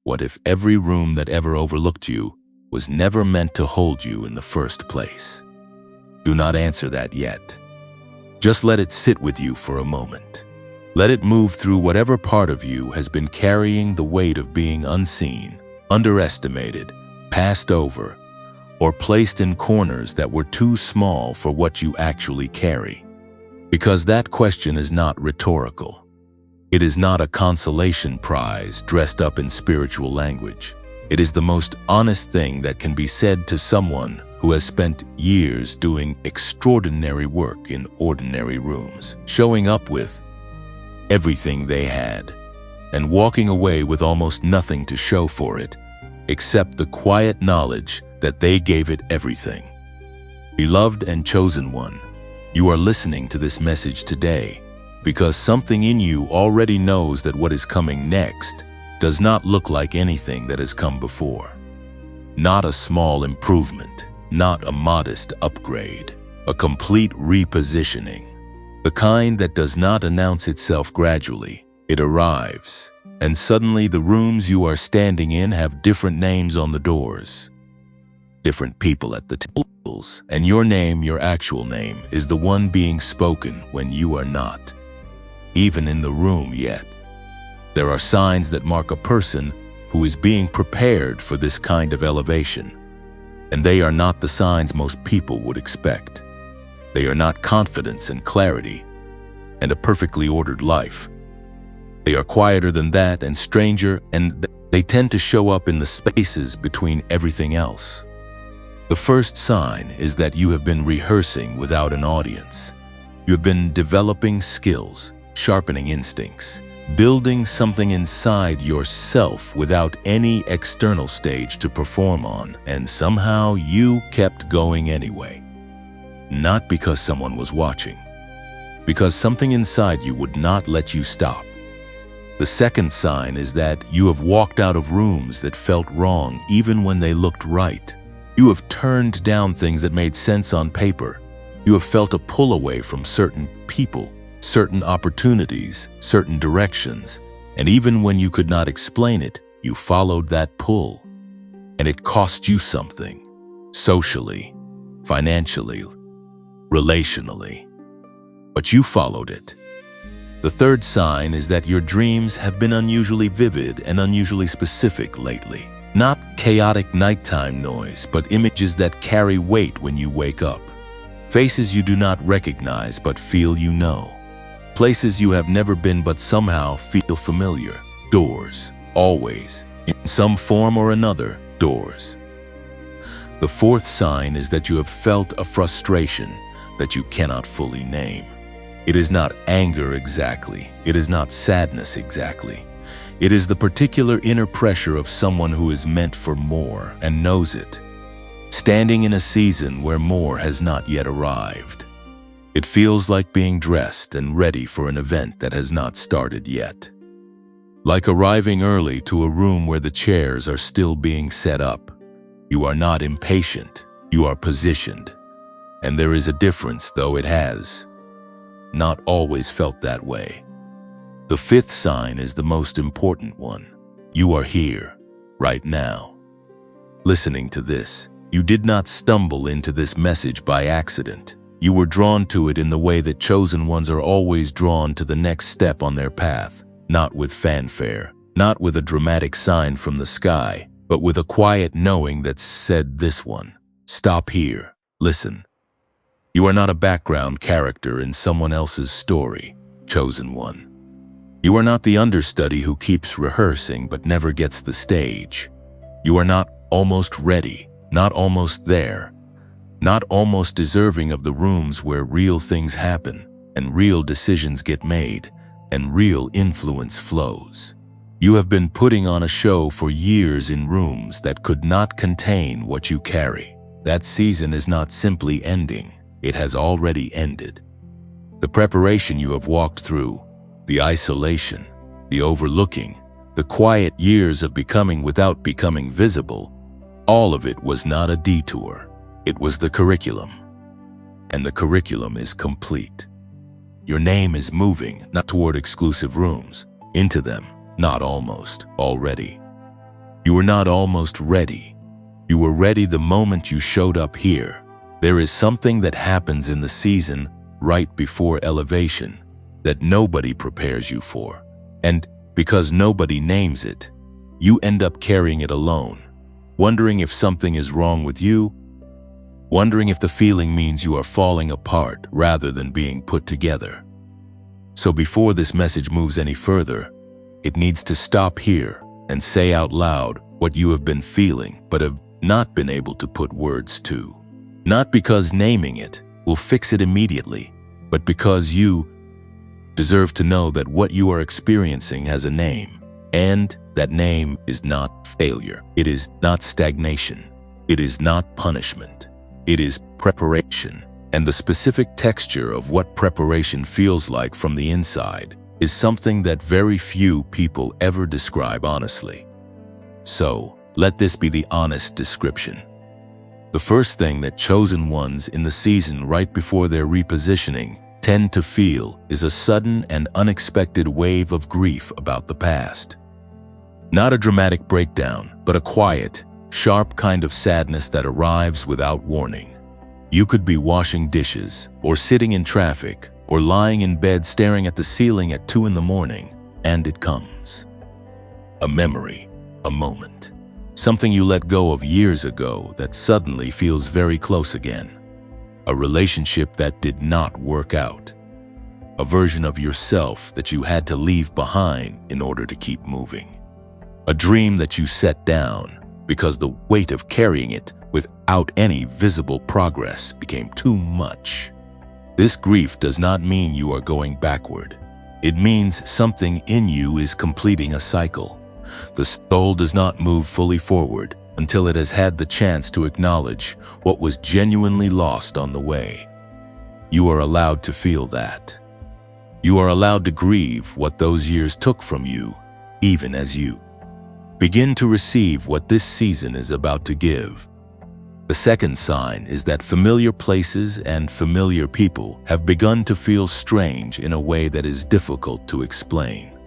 What if every room that ever overlooked you was never meant to hold you in the first place? Do not answer that yet. Just let it sit with you for a moment. Let it move through whatever part of you has been carrying the weight of being unseen, underestimated, passed over, or placed in corners that were too small for what you actually carry. Because that question is not rhetorical. It is not a consolation prize dressed up in spiritual language. It is the most honest thing that can be said to someone who has spent years doing extraordinary work in ordinary rooms, showing up with everything they had, and walking away with almost nothing to show for it, except the quiet knowledge that they gave it everything. Beloved and chosen one, you are listening to this message today because something in you already knows that what is coming next does not look like anything that has come before. Not a small improvement, not a modest upgrade, a complete repositioning. The kind that does not announce itself gradually. It arrives, and suddenly the rooms you are standing in have different names on the doors, different people at the tables, and your name, your actual name, is the one being spoken when you are not even in the room yet. There are signs that mark a person who is being prepared for this kind of elevation, and they are not the signs most people would expect. They are not confidence and clarity and a perfectly ordered life. They are quieter than that and stranger, and they tend to show up in the spaces between everything else. The first sign is that you have been rehearsing without an audience. You have been developing skills, sharpening instincts, building something inside yourself without any external stage to perform on, and somehow you kept going anyway. Not because someone was watching, because something inside you would not let you stop. The second sign is that you have walked out of rooms that felt wrong even when they looked right. You have turned down things that made sense on paper. You have felt a pull away from certain people, certain opportunities, certain directions, and even when you could not explain it, you followed that pull. And it cost you something, socially, financially, relationally. But you followed it. The third sign is that your dreams have been unusually vivid and unusually specific lately. Not chaotic nighttime noise, but images that carry weight when you wake up. Faces you do not recognize but feel you know. Places you have never been but somehow feel familiar. Doors, always, in some form or another, doors. The fourth sign is that you have felt a frustration that you cannot fully name. It is not anger exactly. It is not sadness exactly. It is the particular inner pressure of someone who is meant for more and knows it, standing in a season where more has not yet arrived. It feels like being dressed and ready for an event that has not started yet. Like arriving early to a room where the chairs are still being set up. You are not impatient, you are positioned. And there is a difference, though it has not always felt that way. The fifth sign is the most important one. You are here, right now. Listening to this, you did not stumble into this message by accident. You were drawn to it in the way that chosen ones are always drawn to the next step on their path, not with fanfare, not with a dramatic sign from the sky, but with a quiet knowing that said this one, stop here, listen. You are not a background character in someone else's story, chosen one. You are not the understudy who keeps rehearsing but never gets the stage. You are not almost ready, not almost there, not almost deserving of the rooms where real things happen and real decisions get made and real influence flows. You have been putting on a show for years in rooms that could not contain what you carry. That season is not simply ending. It has already ended. The preparation you have walked through, the isolation, the overlooking, the quiet years of becoming without becoming visible, all of it was not a detour. It was the curriculum. And the curriculum is complete. Your name is moving, not toward exclusive rooms, into them, not almost, already. You were not almost ready. You were ready the moment you showed up here. There is something that happens in the season right before elevation that nobody prepares you for. And because nobody names it, you end up carrying it alone, wondering if something is wrong with you, wondering if the feeling means you are falling apart rather than being put together. So before this message moves any further, it needs to stop here and say out loud what you have been feeling but have not been able to put words to. Not because naming it will fix it immediately, but because you deserve to know that what you are experiencing has a name, and that name is not failure. It is not stagnation. It is not punishment. It is preparation. And the specific texture of what preparation feels like from the inside is something that very few people ever describe honestly. So, let this be the honest description. The first thing that chosen ones in the season right before their repositioning tend to feel is a sudden and unexpected wave of grief about the past. Not a dramatic breakdown, but a quiet, sharp kind of sadness that arrives without warning. You could be washing dishes, or sitting in traffic, or lying in bed staring at the ceiling at 2 in the morning, and it comes. A memory, a moment. Something you let go of years ago that suddenly feels very close again. A relationship that did not work out. A version of yourself that you had to leave behind in order to keep moving. A dream that you set down because the weight of carrying it without any visible progress became too much. This grief does not mean you are going backward. It means something in you is completing a cycle. The soul does not move fully forward until it has had the chance to acknowledge what was genuinely lost on the way. You are allowed to feel that. You are allowed to grieve what those years took from you, even as you begin to receive what this season is about to give. The second sign is that familiar places and familiar people have begun to feel strange in a way that is difficult to explain.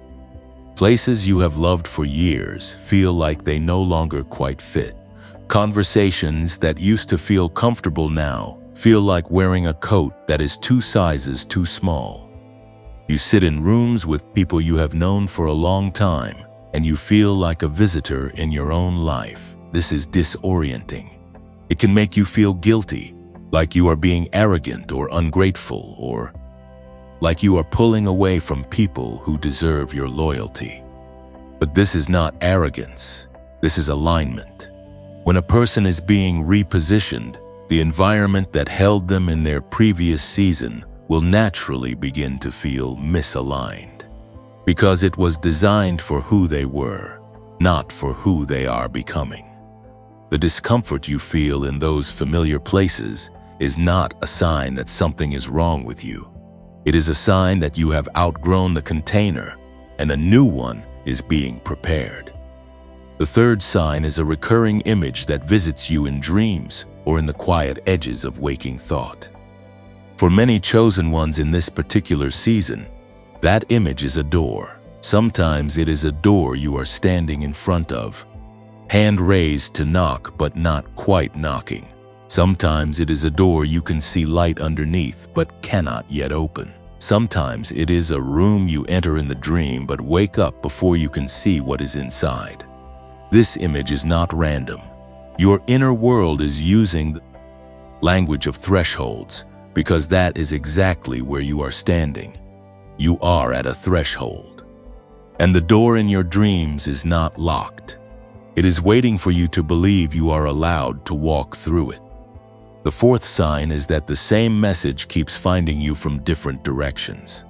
Places you have loved for years feel like they no longer quite fit. Conversations that used to feel comfortable now feel like wearing a coat that is 2 sizes too small. You sit in rooms with people you have known for a long time, and you feel like a visitor in your own life. This is disorienting. It can make you feel guilty, like you are being arrogant or ungrateful, or like you are pulling away from people who deserve your loyalty. But this is not arrogance. This is alignment. When a person is being repositioned, the environment that held them in their previous season will naturally begin to feel misaligned. Because it was designed for who they were, not for who they are becoming. The discomfort you feel in those familiar places is not a sign that something is wrong with you. It is a sign that you have outgrown the container and a new one is being prepared. The third sign is a recurring image that visits you in dreams or in the quiet edges of waking thought. For many chosen ones in this particular season, that image is a door. Sometimes it is a door you are standing in front of, hand raised to knock but not quite knocking. Sometimes it is a door you can see light underneath but cannot yet open. Sometimes it is a room you enter in the dream but wake up before you can see what is inside. This image is not random. Your inner world is using the language of thresholds because that is exactly where you are standing. You are at a threshold. And the door in your dreams is not locked. It is waiting for you to believe you are allowed to walk through it. The fourth sign is that the same message keeps finding you from different directions.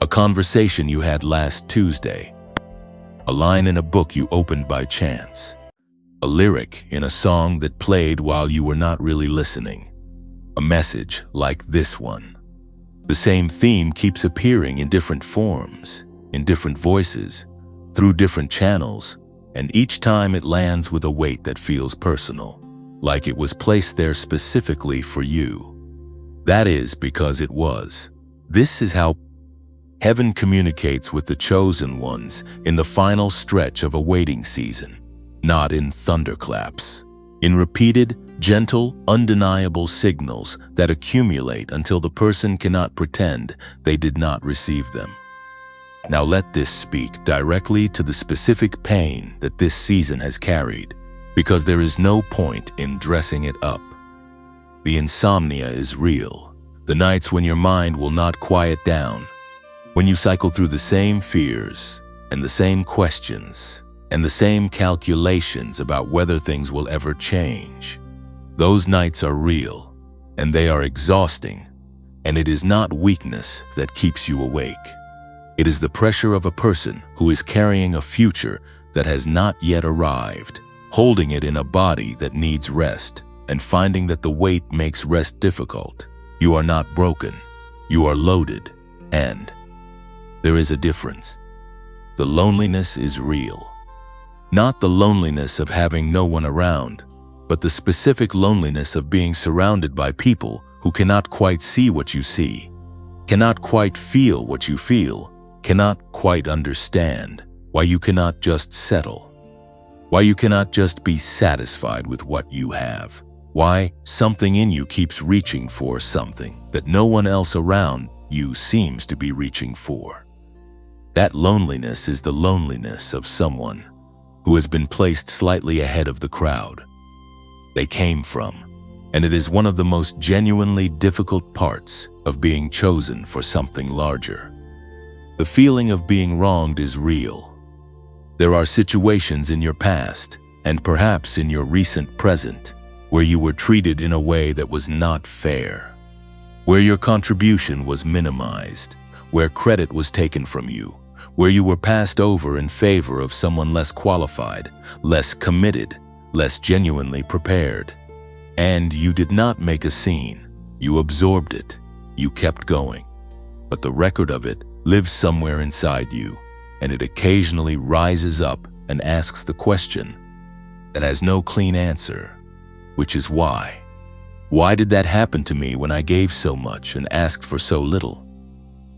A conversation you had last Tuesday. A line in a book you opened by chance. A lyric in a song that played while you were not really listening. A message like this one. The same theme keeps appearing in different forms, in different voices, through different channels, and each time it lands with a weight that feels personal, like it was placed there specifically for you. That is because it was. This is how heaven communicates with the chosen ones in the final stretch of a waiting season. not in thunderclaps. In repeated, gentle, undeniable signals that accumulate until the person cannot pretend they did not receive them. Now let this speak directly to the specific pain that this season has carried, because there is no point in dressing it up. The insomnia is real. The nights when your mind will not quiet down, when you cycle through the same fears and the same questions and the same calculations about whether things will ever change. Those nights are real, and they are exhausting, and it is not weakness that keeps you awake. It is the pressure of a person who is carrying a future that has not yet arrived, holding it in a body that needs rest, and finding that the weight makes rest difficult. You are not broken, you are loaded, and there is a difference. The loneliness is real. Not the loneliness of having no one around, but the specific loneliness of being surrounded by people who cannot quite see what you see, cannot quite feel what you feel, cannot quite understand why you cannot just settle, why you cannot just be satisfied with what you have, why something in you keeps reaching for something that no one else around you seems to be reaching for. That loneliness is the loneliness of someone who has been placed slightly ahead of the crowd they came from, and it is one of the most genuinely difficult parts of being chosen for something larger. The feeling of being wronged is real. There are situations in your past, and perhaps in your recent present, where you were treated in a way that was not fair, where your contribution was minimized, where credit was taken from you, where you were passed over in favor of someone less qualified, less committed, less genuinely prepared. And you did not make a scene. You absorbed it. You kept going. But the record of it lives somewhere inside you, and it occasionally rises up and asks the question that has no clean answer, which is why. Why did that happen to me when I gave so much and asked for so little?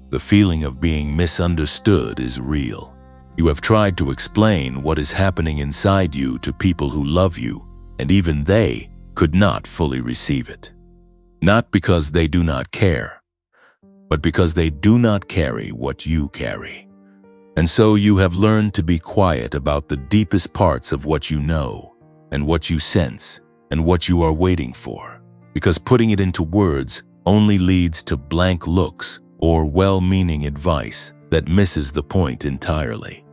The feeling of being misunderstood is real. You have tried to explain what is happening inside you to people who love you, and even they could not fully receive it. Not because they do not care, but because they do not carry what you carry. And so you have learned to be quiet about the deepest parts of what you know, and what you sense, and what you are waiting for, because putting it into words only leads to blank looks or well-meaning advice that misses the point entirely.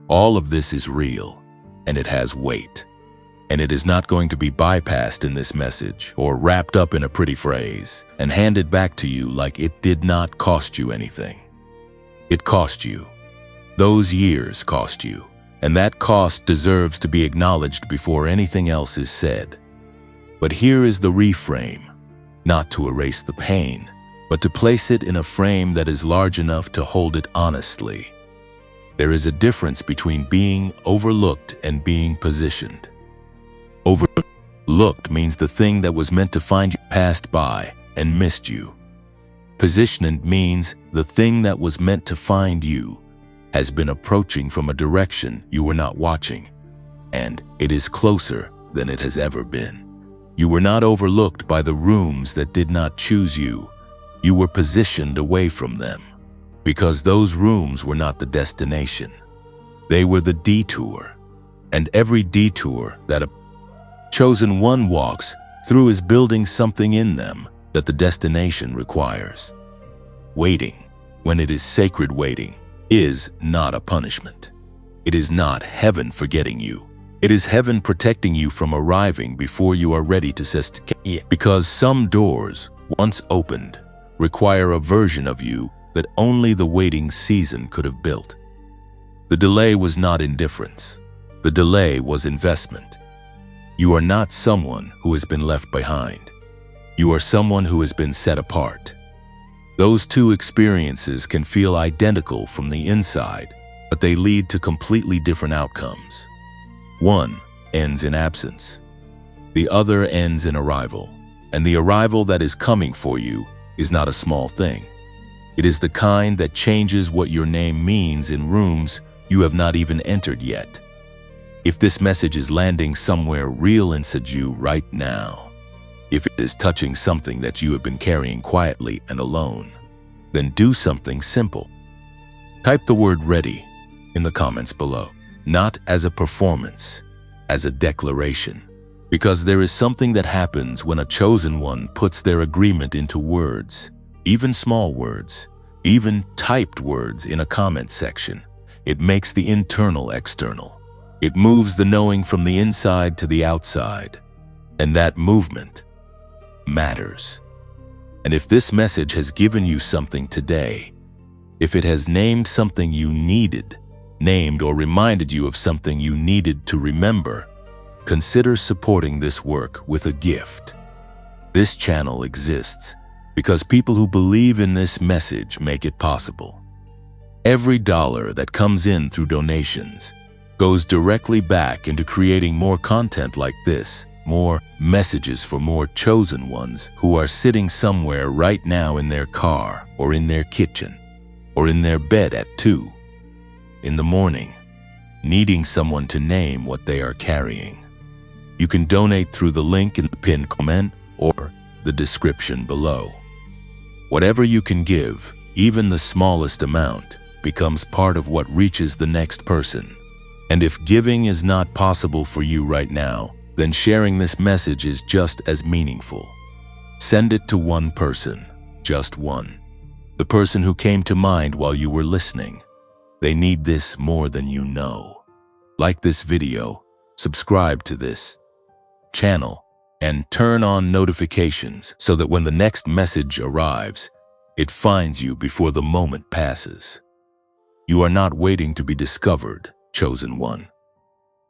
All of this is real, and it has weight, and it is not going to be bypassed in this message or wrapped up in a pretty phrase and handed back to you like it did not cost you anything. It cost you. Those years cost you, and that cost deserves to be acknowledged before anything else is said. But here is the reframe, not to erase the pain, but to place it in a frame that is large enough to hold it honestly. There is a difference between being overlooked and being positioned. Overlooked means the thing that was meant to find you passed by and missed you. Positioned means the thing that was meant to find you has been approaching from a direction you were not watching, and it is closer than it has ever been. You were not overlooked by the rooms that did not choose you. You were positioned away from them, because those rooms were not the destination. They were the detour, and every detour that a chosen one walks through is building something in them that the destination requires. Waiting, when it is sacred waiting, is not a punishment. It is not heaven forgetting you. It is heaven protecting you from arriving before you are ready to because some doors, once opened, require a version of you that only the waiting season could have built. The delay was not indifference. The delay was investment. You are not someone who has been left behind. You are someone who has been set apart. Those two experiences can feel identical from the inside, but they lead to completely different outcomes. One ends in absence. The other ends in arrival. And the arrival that is coming for you is not a small thing. It is the kind that changes what your name means in rooms you have not even entered yet. If this message is landing somewhere real inside you right now, if it is touching something that you have been carrying quietly and alone, then do something simple. Type the word ready in the comments below, not as a performance, as a declaration. Because there is something that happens when a chosen one puts their agreement into words, even small words, even typed words in a comment section. It makes the internal external. It moves the knowing from the inside to the outside. And that movement matters. And if this message has given you something today, if it has named something you needed, named or reminded you of something you needed to remember, consider supporting this work with a gift. This channel exists because people who believe in this message make it possible. Every dollar that comes in through donations goes directly back into creating more content like this, more messages for more chosen ones who are sitting somewhere right now in their car or in their kitchen or in their bed at 2 in the morning, needing someone to name what they are carrying. You can donate through the link in the pinned comment or the description below. Whatever you can give, even the smallest amount, becomes part of what reaches the next person. And if giving is not possible for you right now, then sharing this message is just as meaningful. Send it to one person, just one. The person who came to mind while you were listening. They need this more than you know. Like this video, subscribe to this channel, and turn on notifications so that when the next message arrives, it finds you before the moment passes. You are not waiting to be discovered, chosen one.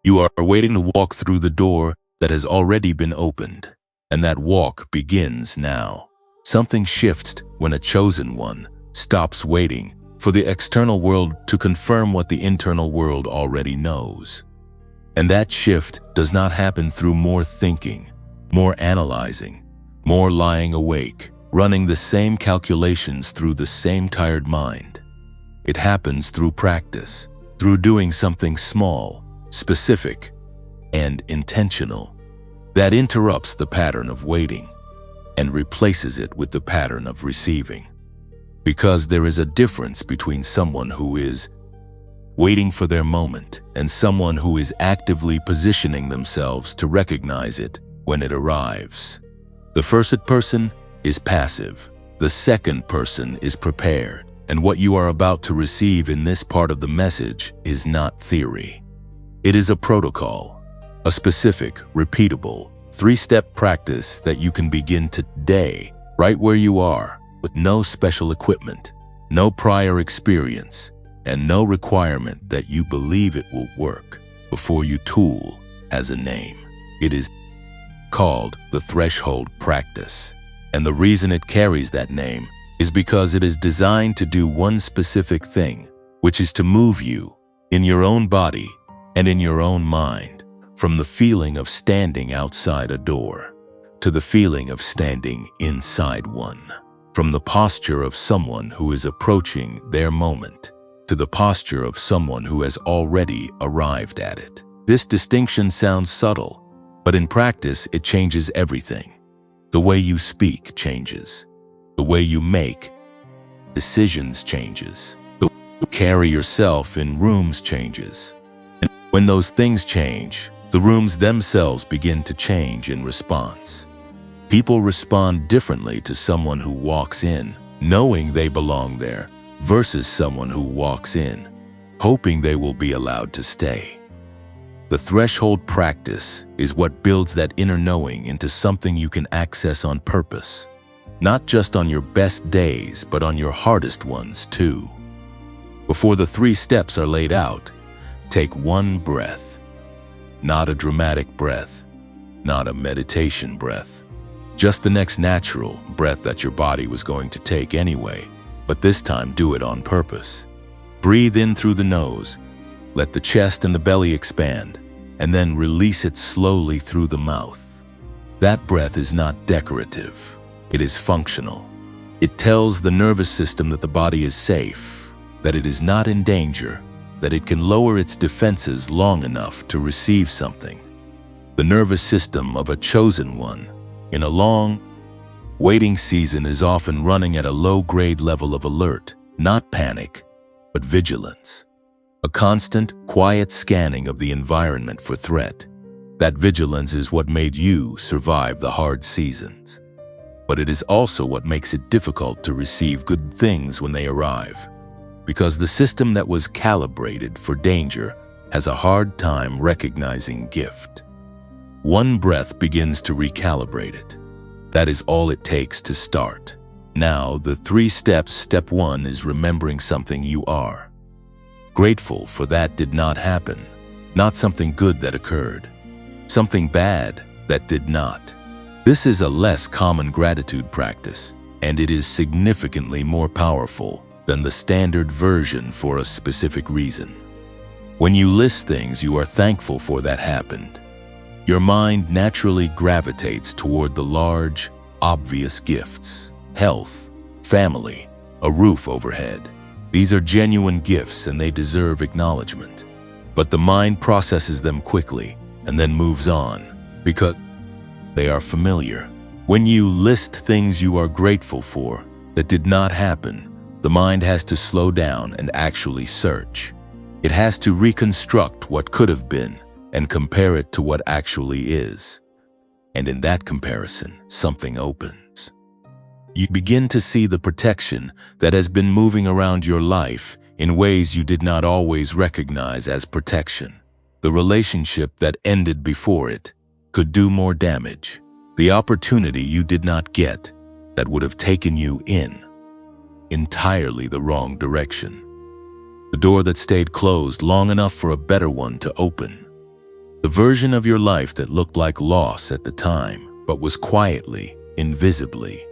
You are waiting to walk through the door that has already been opened, and that walk begins now. Something shifts when a chosen one stops waiting for the external world to confirm what the internal world already knows. And that shift does not happen through more thinking, more analyzing, more lying awake, running the same calculations through the same tired mind. It happens through practice, through doing something small, specific, and intentional that interrupts the pattern of waiting and replaces it with the pattern of receiving. Because there is a difference between someone who is waiting for their moment and someone who is actively positioning themselves to recognize it when it arrives. The first person is passive. The second person is prepared. And what you are about to receive in this part of the message is not theory. It is a protocol, a specific, repeatable, 3-step practice that you can begin today, right where you are, with no special equipment, no prior experience, and no requirement that you believe it will work before you tool has a name. It is called the threshold practice. And the reason it carries that name is because it is designed to do one specific thing, which is to move you in your own body and in your own mind from the feeling of standing outside a door to the feeling of standing inside one, from the posture of someone who is approaching their moment to the posture of someone who has already arrived at it. This distinction sounds subtle, but in practice it changes everything. The way you speak changes. The way you make decisions changes. The way you carry yourself in rooms changes. And when those things change, the rooms themselves begin to change in response. People respond differently to someone who walks in, knowing they belong there, versus someone who walks in, hoping they will be allowed to stay. The threshold practice is what builds that inner knowing into something you can access on purpose. Not just on your best days, but on your hardest ones too. Before the 3 steps are laid out, take one breath. Not a dramatic breath, not a meditation breath. Just the next natural breath that your body was going to take anyway, but this time do it on purpose. Breathe in through the nose, let the chest and the belly expand, and then release it slowly through the mouth. That breath is not decorative. It is functional. It tells the nervous system that the body is safe, that it is not in danger, that it can lower its defenses long enough to receive something. The nervous system of a chosen one, in a long, waiting season, is often running at a low-grade level of alert, not panic, but vigilance. A constant, quiet scanning of the environment for threat. That vigilance is what made you survive the hard seasons. But it is also what makes it difficult to receive good things when they arrive, because the system that was calibrated for danger has a hard time recognizing gift. One breath begins to recalibrate it. That is all it takes to start. Now, the 3 steps. Step 1 is remembering something you are grateful for. That did not happen. Not something good that occurred. Something bad that did not. This is a less common gratitude practice, and it is significantly more powerful than the standard version for a specific reason. When you list things you are thankful for that happened, your mind naturally gravitates toward the large, obvious gifts. Health, family, a roof overhead. These are genuine gifts and they deserve acknowledgement. But the mind processes them quickly and then moves on because they are familiar. When you list things you are grateful for that did not happen, the mind has to slow down and actually search. It has to reconstruct what could have been and compare it to what actually is. And in that comparison, something opens. You begin to see the protection that has been moving around your life in ways you did not always recognize as protection. The relationship that ended before it could do more damage. The opportunity you did not get that would have taken you in entirely the wrong direction. The door that stayed closed long enough for a better one to open. The version of your life that looked like loss at the time, but was quietly, invisibly,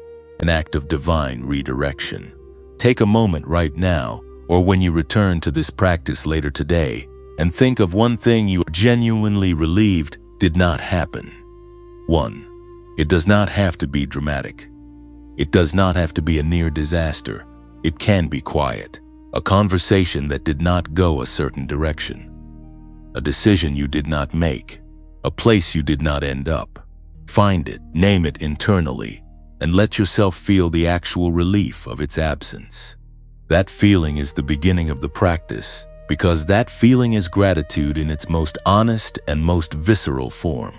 an act of divine redirection. Take a moment right now, or when you return to this practice later today, and think of one thing you are genuinely relieved did not happen. 1. It does not have to be dramatic. It does not have to be a near disaster. It can be quiet, a conversation that did not go a certain direction. A decision you did not make, a place you did not end up. Find it, name it internally, and let yourself feel the actual relief of its absence. That feeling is the beginning of the practice, because that feeling is gratitude in its most honest and most visceral form.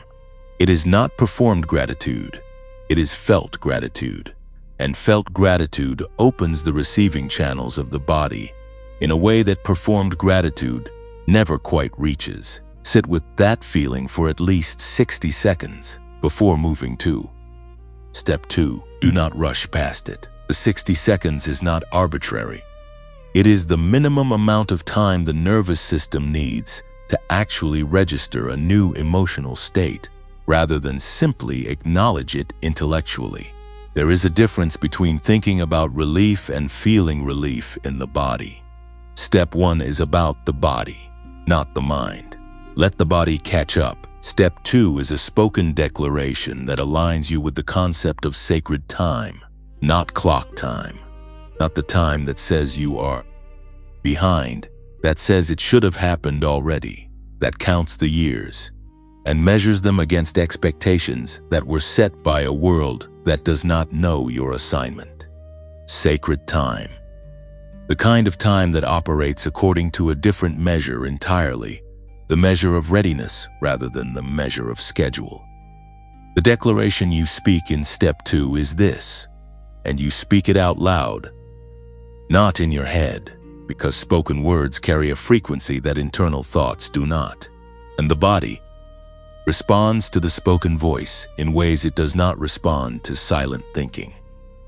It is not performed gratitude, it is felt gratitude. And felt gratitude opens the receiving channels of the body in a way that performed gratitude never quite reaches. Sit with that feeling for at least 60 seconds before moving to Step 2. Do not rush past it. The 60 seconds is not arbitrary. It is the minimum amount of time the nervous system needs to actually register a new emotional state, rather than simply acknowledge it intellectually. There is a difference between thinking about relief and feeling relief in the body. Step 1 is about the body, not the mind. Let the body catch up. Step 2 is a spoken declaration that aligns you with the concept of sacred time, not clock time. Not the time that says you are behind, that says it should have happened already, that counts the years and measures them against expectations that were set by a world that does not know your assignment. Sacred time. The kind of time that operates according to a different measure entirely, the measure of readiness rather than the measure of schedule. The declaration you speak in Step 2 is this, and you speak it out loud, not in your head, because spoken words carry a frequency that internal thoughts do not, and the body responds to the spoken voice in ways it does not respond to silent thinking.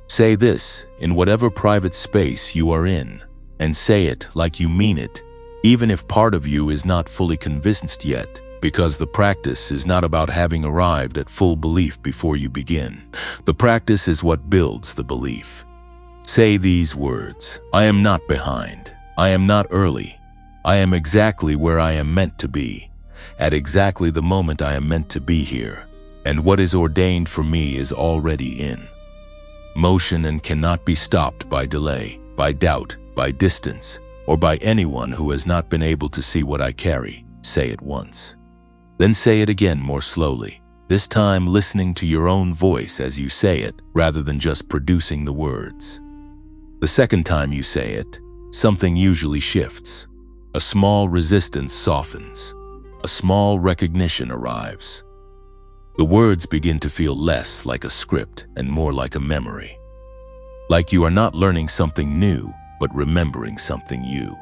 Say this in whatever private space you are in, and say it like you mean it, even if part of you is not fully convinced yet, because the practice is not about having arrived at full belief before you begin. The practice is what builds the belief. Say these words: I am not behind. I am not early. I am exactly where I am meant to be, at exactly the moment I am meant to be here, and what is ordained for me is already in motion and cannot be stopped by delay, by doubt, by distance, or by anyone who has not been able to see what I carry. Say it once. Then say it again more slowly, this time listening to your own voice as you say it rather than just producing the words. The second time you say it, something usually shifts. A small resistance softens. A small recognition arrives. The words begin to feel less like a script and more like a memory. Like you are not learning something new, but remembering something you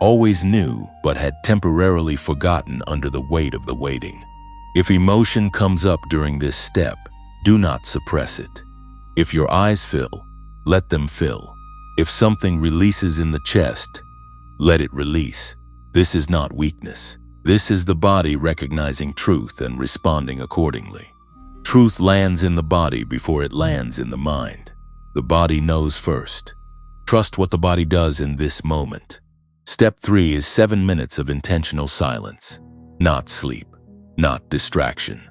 always knew but had temporarily forgotten under the weight of the waiting. If emotion comes up during this step, do not suppress it. If your eyes fill, let them fill. If something releases in the chest, let it release. This is not weakness. This is the body recognizing truth and responding accordingly. Truth lands in the body before it lands in the mind. The body knows first. Trust what the body does in this moment. Step 3 is 7 minutes of intentional silence. Not sleep, not distraction,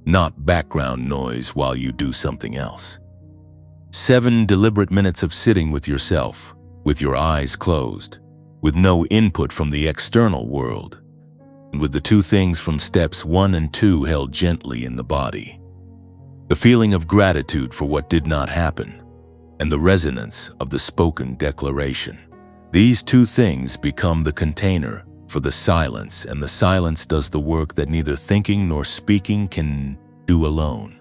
not background noise while you do something else. 7 deliberate minutes of sitting with yourself, with your eyes closed, with no input from the external world, and with the 2 things from steps 1 and 2 held gently in the body. The feeling of gratitude for what did not happen, and the resonance of the spoken declaration. These 2 things become the container for the silence, and the silence does the work that neither thinking nor speaking can do alone.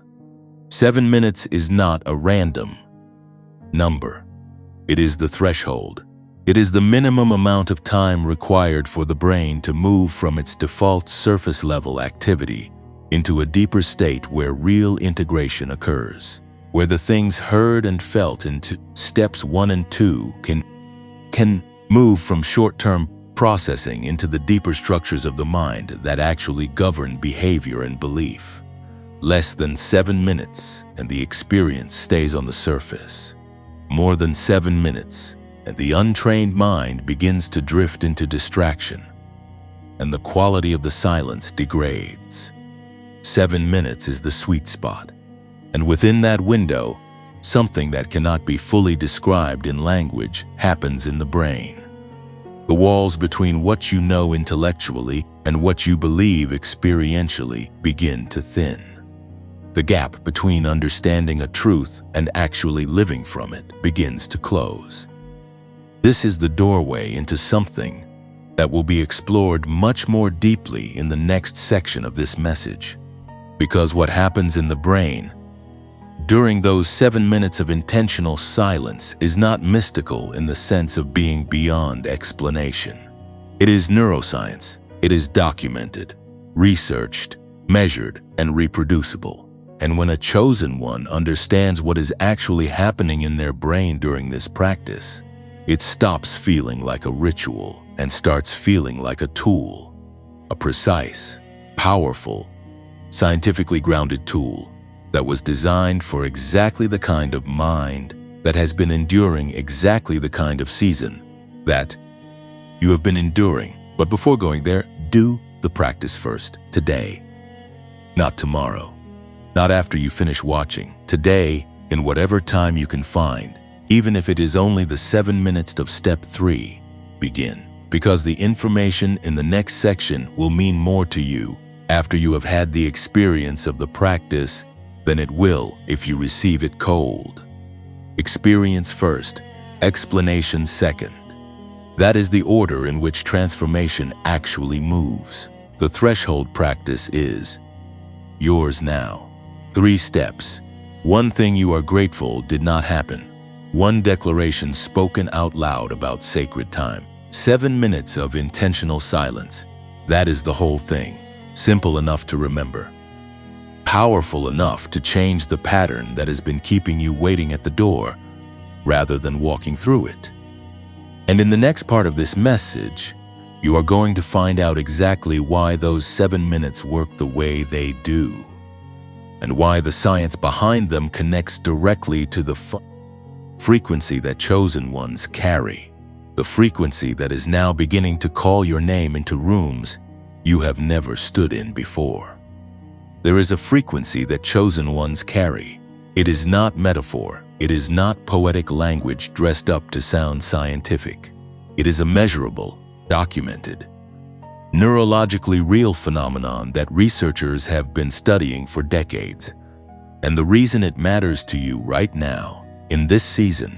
7 minutes is not a random number. It is the threshold. It is the minimum amount of time required for the brain to move from its default surface-level activity into a deeper state where real integration occurs, where the things heard and felt into steps 1 and 2 can move from short-term processing into the deeper structures of the mind that actually govern behavior and belief. Less than 7 minutes, and the experience stays on the surface. More than 7 minutes, and the untrained mind begins to drift into distraction, and the quality of the silence degrades. 7 minutes is the sweet spot, and within that window, something that cannot be fully described in language happens in the brain. The walls between what you know intellectually and what you believe experientially begin to thin. The gap between understanding a truth and actually living from it begins to close. This is the doorway into something that will be explored much more deeply in the next section of this message. Because what happens in the brain during those 7 minutes of intentional silence is not mystical in the sense of being beyond explanation. It is neuroscience. It is documented, researched, measured, and reproducible. And when a chosen one understands what is actually happening in their brain during this practice, it stops feeling like a ritual and starts feeling like a tool, a precise, powerful, scientifically grounded tool that was designed for exactly the kind of mind that has been enduring exactly the kind of season that you have been enduring. But before going there, do the practice first, today, not tomorrow, not after you finish watching. Today, in whatever time you can find, even if it is only the 7 minutes of step 3, begin. Because the information in the next section will mean more to you after you have had the experience of the practice than it will if you receive it cold. Experience first, explanation second. That is the order in which transformation actually moves. The threshold practice is yours now. 3 steps. 1 thing you are grateful did not happen. 1 declaration spoken out loud about sacred time. 7 minutes of intentional silence. That is the whole thing. Simple enough to remember. Powerful enough to change the pattern that has been keeping you waiting at the door rather than walking through it. And in the next part of this message, you are going to find out exactly why those 7 minutes work the way they do, and why the science behind them connects directly to the frequency that chosen ones carry, the frequency that is now beginning to call your name into rooms you have never stood in before. There is a frequency that chosen ones carry. It is not metaphor. It is not poetic language dressed up to sound scientific. It is a measurable, documented, neurologically real phenomenon that researchers have been studying for decades. And the reason it matters to you right now, in this season,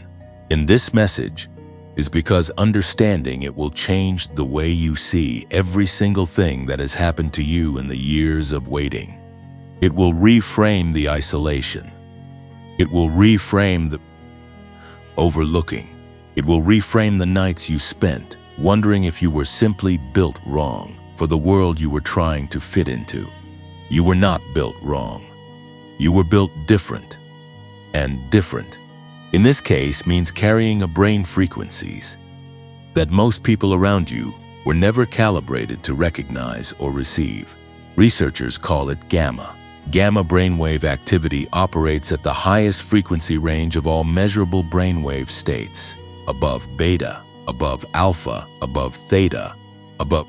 in this message, is because understanding it will change the way you see every single thing that has happened to you in the years of waiting. It will reframe the isolation. It will reframe the overlooking. It will reframe the nights you spent wondering if you were simply built wrong for the world you were trying to fit into. You were not built wrong. You were built different. And different, in this case, means carrying a brain frequencies that most people around you were never calibrated to recognize or receive. Researchers call it gamma. Gamma brainwave activity operates at the highest frequency range of all measurable brainwave states, above beta, above alpha, above theta, above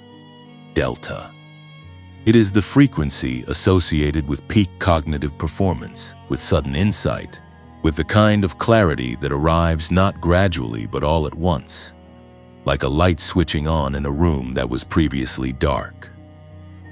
delta. It is the frequency associated with peak cognitive performance, with sudden insight, with the kind of clarity that arrives not gradually but all at once, like a light switching on in a room that was previously dark.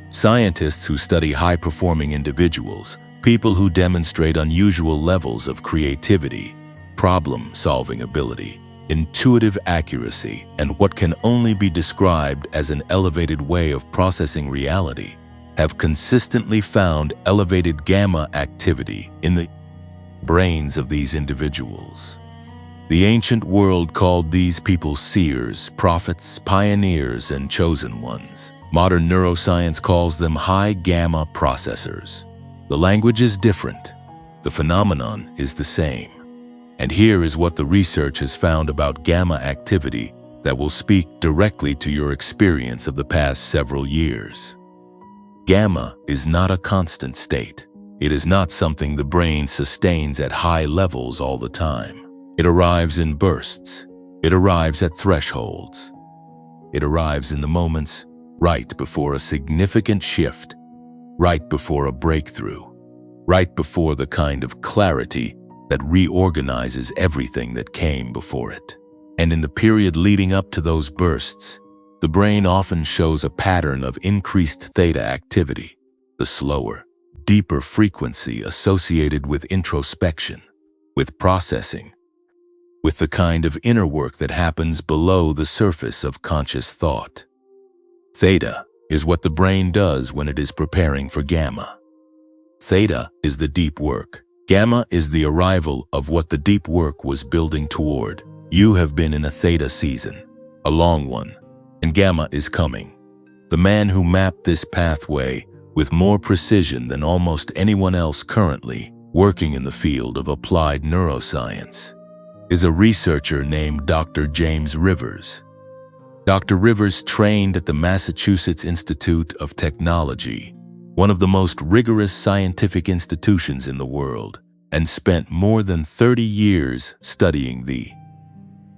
Scientists who study high-performing individuals, people who demonstrate unusual levels of creativity, problem-solving ability, intuitive accuracy, and what can only be described as an elevated way of processing reality, have consistently found elevated gamma activity in the brains of these individuals. The ancient world called these people seers, prophets, pioneers, and chosen ones. Modern neuroscience calls them high gamma processors. The language is different. The phenomenon is the same. And here is what the research has found about gamma activity that will speak directly to your experience of the past several years. Gamma is not a constant state. It is not something the brain sustains at high levels all the time. It arrives in bursts. It arrives at thresholds. It arrives in the moments right before a significant shift, right before a breakthrough, right before the kind of clarity that reorganizes everything that came before it. And in the period leading up to those bursts, the brain often shows a pattern of increased theta activity, the slower, deeper frequency associated with introspection, with processing, with the kind of inner work that happens below the surface of conscious thought. Theta is what the brain does when it is preparing for gamma. Theta is the deep work. Gamma is the arrival of what the deep work was building toward. You have been in a theta season, a long one, and gamma is coming. The man who mapped this pathway with more precision than almost anyone else currently working in the field of applied neuroscience is a researcher named Dr. James Rivers. Dr. Rivers trained at the Massachusetts Institute of Technology, one of the most rigorous scientific institutions in the world, and spent more than 30 years studying the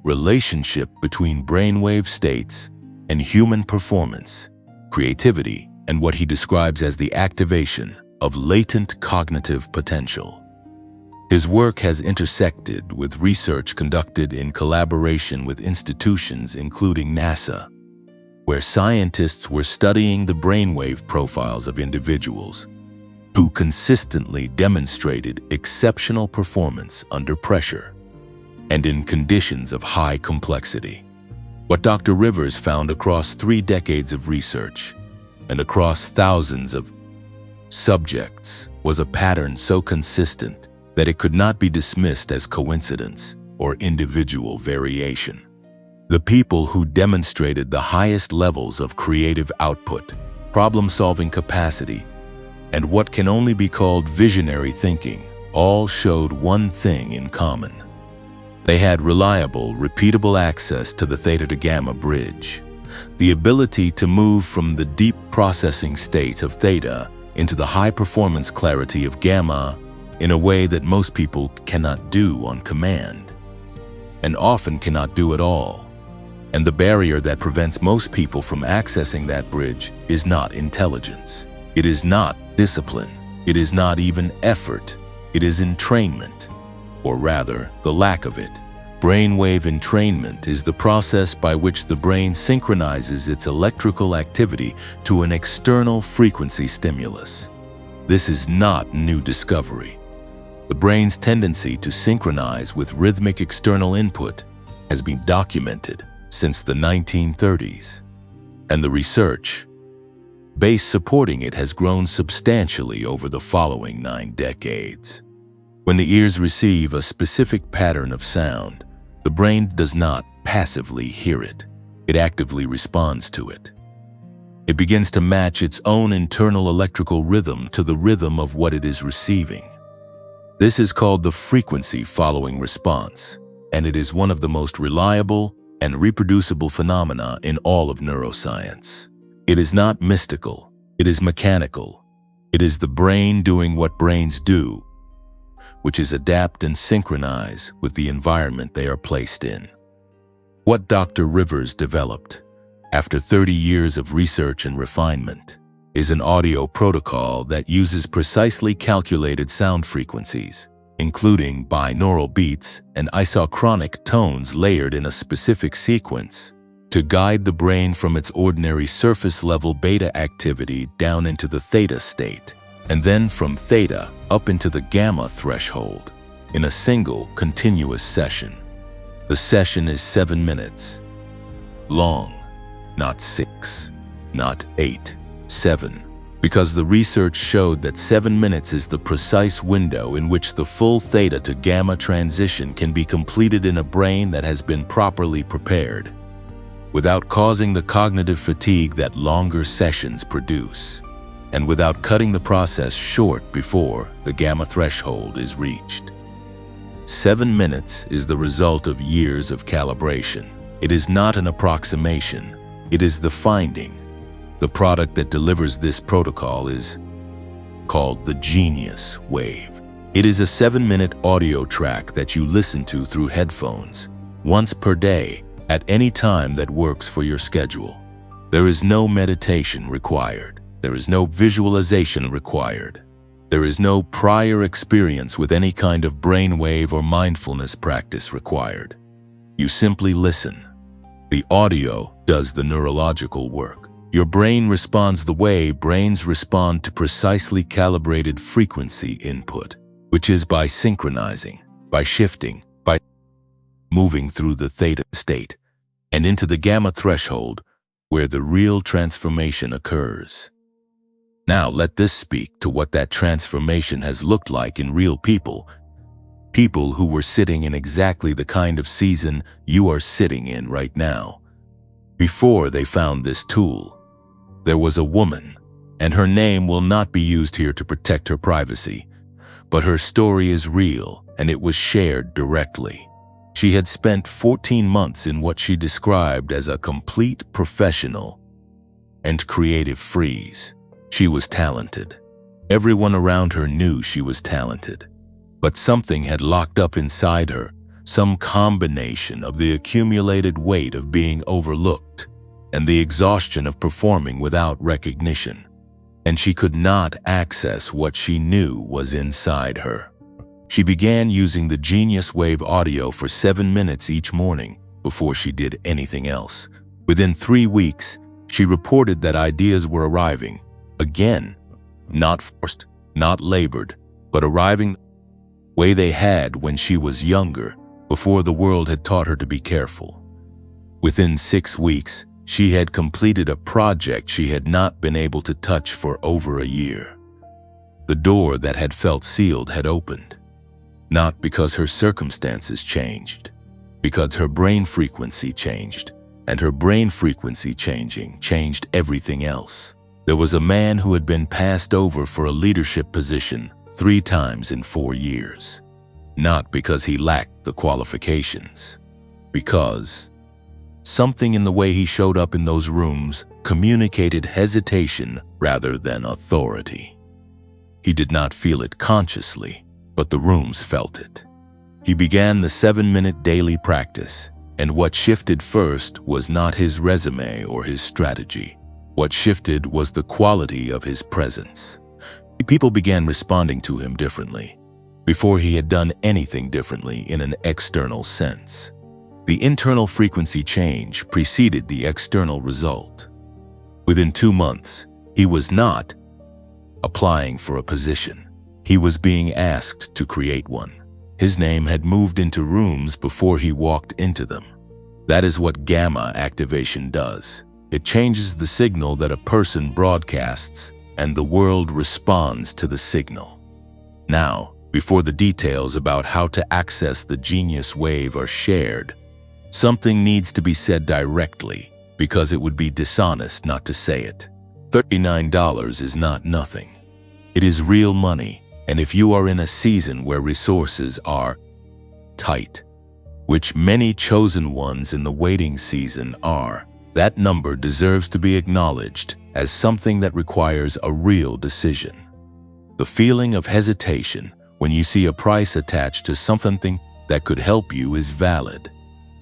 relationship between brainwave states and human performance, creativity, and what he describes as the activation of latent cognitive potential. His work has intersected with research conducted in collaboration with institutions including NASA, where scientists were studying the brainwave profiles of individuals who consistently demonstrated exceptional performance under pressure and in conditions of high complexity. What Dr. Rivers found across 3 decades of research and across thousands of subjects was a pattern so consistent that it could not be dismissed as coincidence or individual variation. The people who demonstrated the highest levels of creative output, problem-solving capacity, and what can only be called visionary thinking all showed one thing in common. They had reliable, repeatable access to the theta to gamma bridge, the ability to move from the deep processing state of theta into the high-performance clarity of gamma in a way that most people cannot do on command, and often cannot do at all. And the barrier that prevents most people from accessing that bridge is not intelligence. It is not discipline. It is not even effort. It is entrainment, or rather, the lack of it. Brainwave entrainment is the process by which the brain synchronizes its electrical activity to an external frequency stimulus. This is not new discovery. The brain's tendency to synchronize with rhythmic external input has been documented since the 1930s, and the research base supporting it has grown substantially over the following 9 decades. When the ears receive a specific pattern of sound, the brain does not passively hear it. It actively responds to it. It begins to match its own internal electrical rhythm to the rhythm of what it is receiving. This is called the frequency following response, and it is one of the most reliable and reproducible phenomena in all of neuroscience. It is not mystical, it is mechanical. It is the brain doing what brains do, which is adapt and synchronize with the environment they are placed in. What Dr. Rivers developed, after 30 years of research and refinement, is an audio protocol that uses precisely calculated sound frequencies, including binaural beats and isochronic tones layered in a specific sequence, to guide the brain from its ordinary surface-level beta activity down into the theta state, and then from theta up into the gamma threshold in a single continuous session. The session is 7 minutes long, not 6, not 8, 7, because the research showed that 7 minutes is the precise window in which the full theta to gamma transition can be completed in a brain that has been properly prepared, without causing the cognitive fatigue that longer sessions produce, and without cutting the process short before the gamma threshold is reached. 7 minutes is the result of years of calibration. It is not an approximation, it is the finding. The product that delivers this protocol is called the Genius Wave. It is a 7-minute audio track that you listen to through headphones, once per day, at any time that works for your schedule. There is no meditation required. There is no visualization required. There is no prior experience with any kind of brainwave or mindfulness practice required. You simply listen. The audio does the neurological work. Your brain responds the way brains respond to precisely calibrated frequency input, which is by synchronizing, by shifting, by moving through the theta state and into the gamma threshold where the real transformation occurs. Now let this speak to what that transformation has looked like in real people who were sitting in exactly the kind of season you are sitting in right now. Before they found this tool, there was a woman, and her name will not be used here to protect her privacy, but her story is real and it was shared directly. She had spent 14 months in what she described as a complete professional and creative freeze. She was talented. Everyone around her knew she was talented, but something had locked up inside her, some combination of the accumulated weight of being overlooked and the exhaustion of performing without recognition, and she could not access what she knew was inside her. She began using the Genius Wave audio for 7 minutes each morning before she did anything else. Within 3 weeks, she reported that ideas were arriving. Again, not forced, not labored, but arriving the way they had when she was younger, before the world had taught her to be careful. Within 6 weeks, she had completed a project she had not been able to touch for over a year. The door that had felt sealed had opened, not because her circumstances changed, because her brain frequency changed, and her brain frequency changing changed everything else. There was a man who had been passed over for a leadership position 3 times in 4 years, not because he lacked the qualifications, because something in the way he showed up in those rooms communicated hesitation rather than authority. He did not feel it consciously, but the rooms felt it. He began the 7-minute daily practice, and what shifted first was not his resume or his strategy. What shifted was the quality of his presence. People began responding to him differently. before he had done anything differently in an external sense. The internal frequency change preceded the external result. Within 2 months, he was not applying for a position. He was being asked to create one. His name had moved into rooms before he walked into them. That is what gamma activation does. It changes the signal that a person broadcasts, and the world responds to the signal. Now, before the details about how to access the genius wave are shared, something needs to be said directly, because it would be dishonest not to say it. $39 is not nothing. It is real money, and if you are in a season where resources are tight, which many chosen ones in the waiting season are, that number deserves to be acknowledged as something that requires a real decision. The feeling of hesitation when you see a price attached to something that could help you is valid.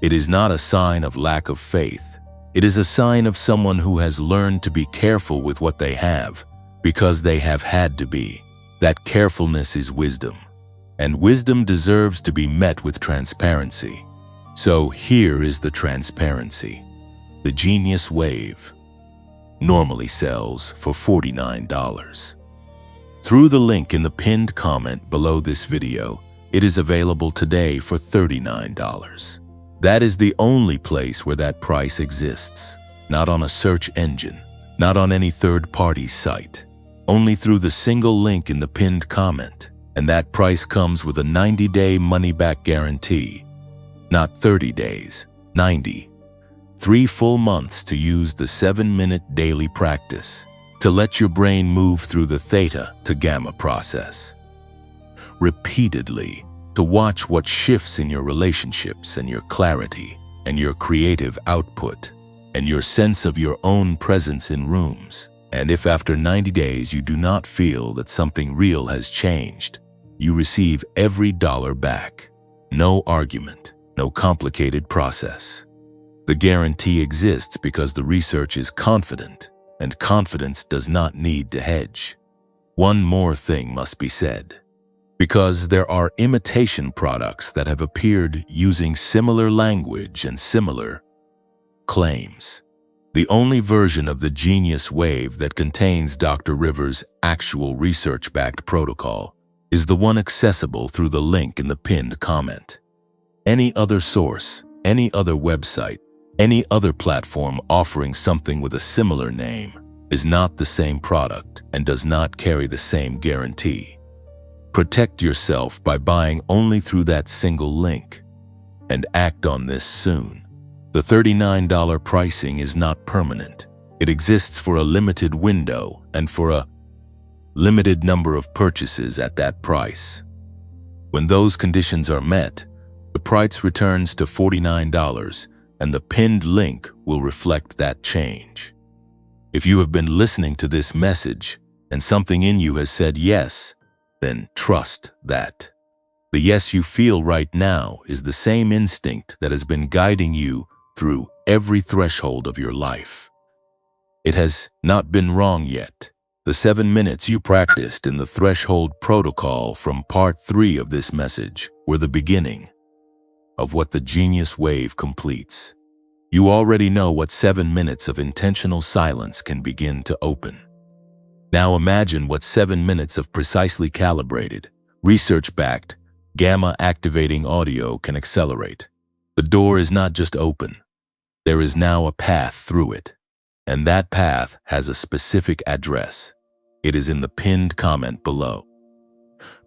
It is not a sign of lack of faith. It is a sign of someone who has learned to be careful with what they have, because they have had to be. That carefulness is wisdom, and wisdom deserves to be met with transparency. So here is the transparency. The Genius Wave normally sells for $49. Through the link in the pinned comment below this video, it is available today for $39. That is the only place where that price exists, not on a search engine, not on any third-party site, only through the single link in the pinned comment, and that price comes with a 90-day money-back guarantee. Not 30 days, 90. 3 full months to use the 7-minute daily practice, to let your brain move through the theta to gamma process. Repeatedly, to watch what shifts in your relationships and your clarity and your creative output and your sense of your own presence in rooms. And if after 90 days you do not feel that something real has changed, you receive every dollar back. No argument, no complicated process. The guarantee exists because the research is confident, and confidence does not need to hedge. One more thing must be said. Because there are imitation products that have appeared using similar language and similar claims. The only version of the Genius Wave that contains Dr. Rivers' actual research-backed protocol is the one accessible through the link in the pinned comment. Any other source, any other website, any other platform offering something with a similar name is not the same product and does not carry the same guarantee. Protect yourself by buying only through that single link, and act on this soon. The $39 pricing is not permanent. It exists for a limited window and for a limited number of purchases at that price. When those conditions are met, the price returns to $49, and the pinned link will reflect that change. If you have been listening to this message and something in you has said yes, then trust that. The yes you feel right now is the same instinct that has been guiding you through every threshold of your life. It has not been wrong yet. The 7 minutes you practiced in the threshold protocol from part 3 of this message were the beginning of what the Genius Wave completes. You already know what 7 minutes of intentional silence can begin to open. Now imagine what 7 minutes of precisely calibrated, research-backed, gamma-activating audio can accelerate. The door is not just open. There is now a path through it, and that path has a specific address. It is in the pinned comment below.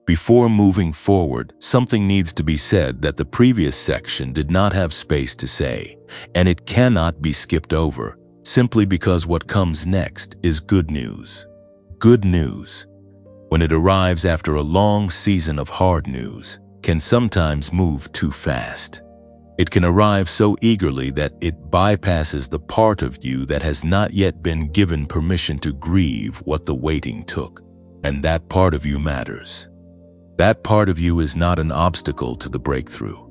Before moving forward, something needs to be said that the previous section did not have space to say, and it cannot be skipped over, simply because what comes next is good news. Good news, when it arrives after a long season of hard news, can sometimes move too fast. It can arrive so eagerly that it bypasses the part of you that has not yet been given permission to grieve what the waiting took, and that part of you matters. That part of you is not an obstacle to the breakthrough.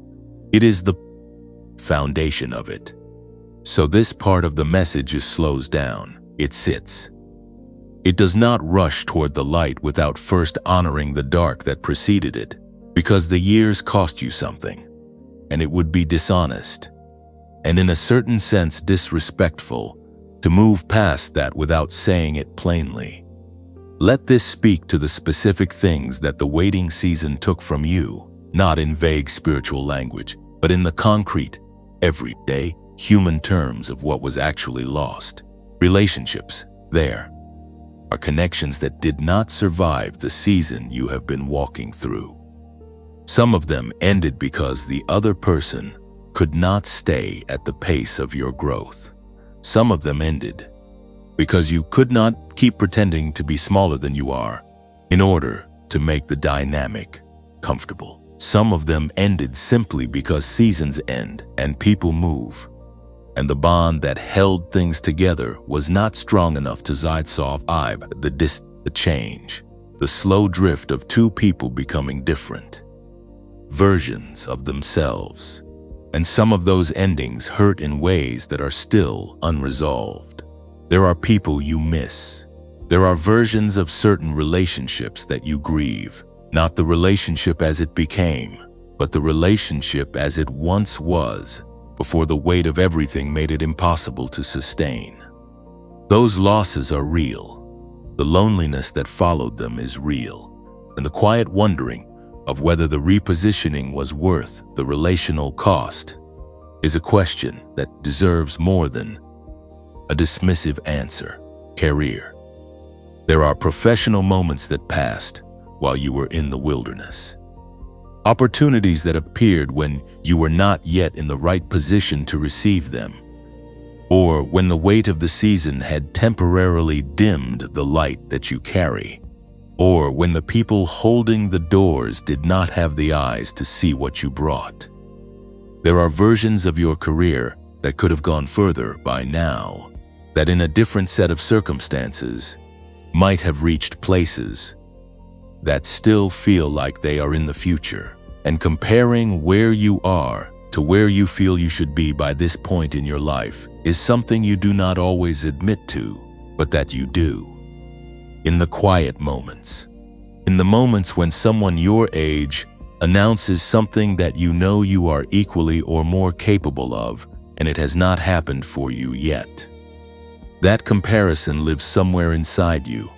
It is the foundation of it. So this part of the message slows down. It sits. It does not rush toward the light without first honoring the dark that preceded it. because the years cost you something, and it would be dishonest, and in a certain sense disrespectful, to move past that without saying it plainly. Let this speak to the specific things that the waiting season took from you, not in vague spiritual language, but in the concrete, everyday, human terms of what was actually lost. Relationships, there, are connections that did not survive the season you have been walking through. Some of them ended because the other person could not stay at the pace of your growth. Some of them ended because you could not keep pretending to be smaller than you are in order to make the dynamic comfortable. Some of them ended simply because seasons end and people move, and the bond that held things together was not strong enough to survive the change, the slow drift of two people becoming different versions of themselves. And some of those endings hurt in ways that are still unresolved. There are people you miss. There are versions of certain relationships that you grieve, not the relationship as it became, but the relationship as it once was, before the weight of everything made it impossible to sustain. Those losses are real. The loneliness that followed them is real, and the quiet wondering of whether the repositioning was worth the relational cost is a question that deserves more than a dismissive answer. Career. There are professional moments that passed while you were in the wilderness. Opportunities that appeared when you were not yet in the right position to receive them, or when the weight of the season had temporarily dimmed the light that you carry, or when the people holding the doors did not have the eyes to see what you brought. There are versions of your career that could have gone further by now, that in a different set of circumstances might have reached places that still feel like they are in the future. And comparing where you are to where you feel you should be by this point in your life is something you do not always admit to, but that you do. In the quiet moments, in the moments when someone your age announces something that you know you are equally or more capable of, and it has not happened for you yet. That comparison lives somewhere inside you,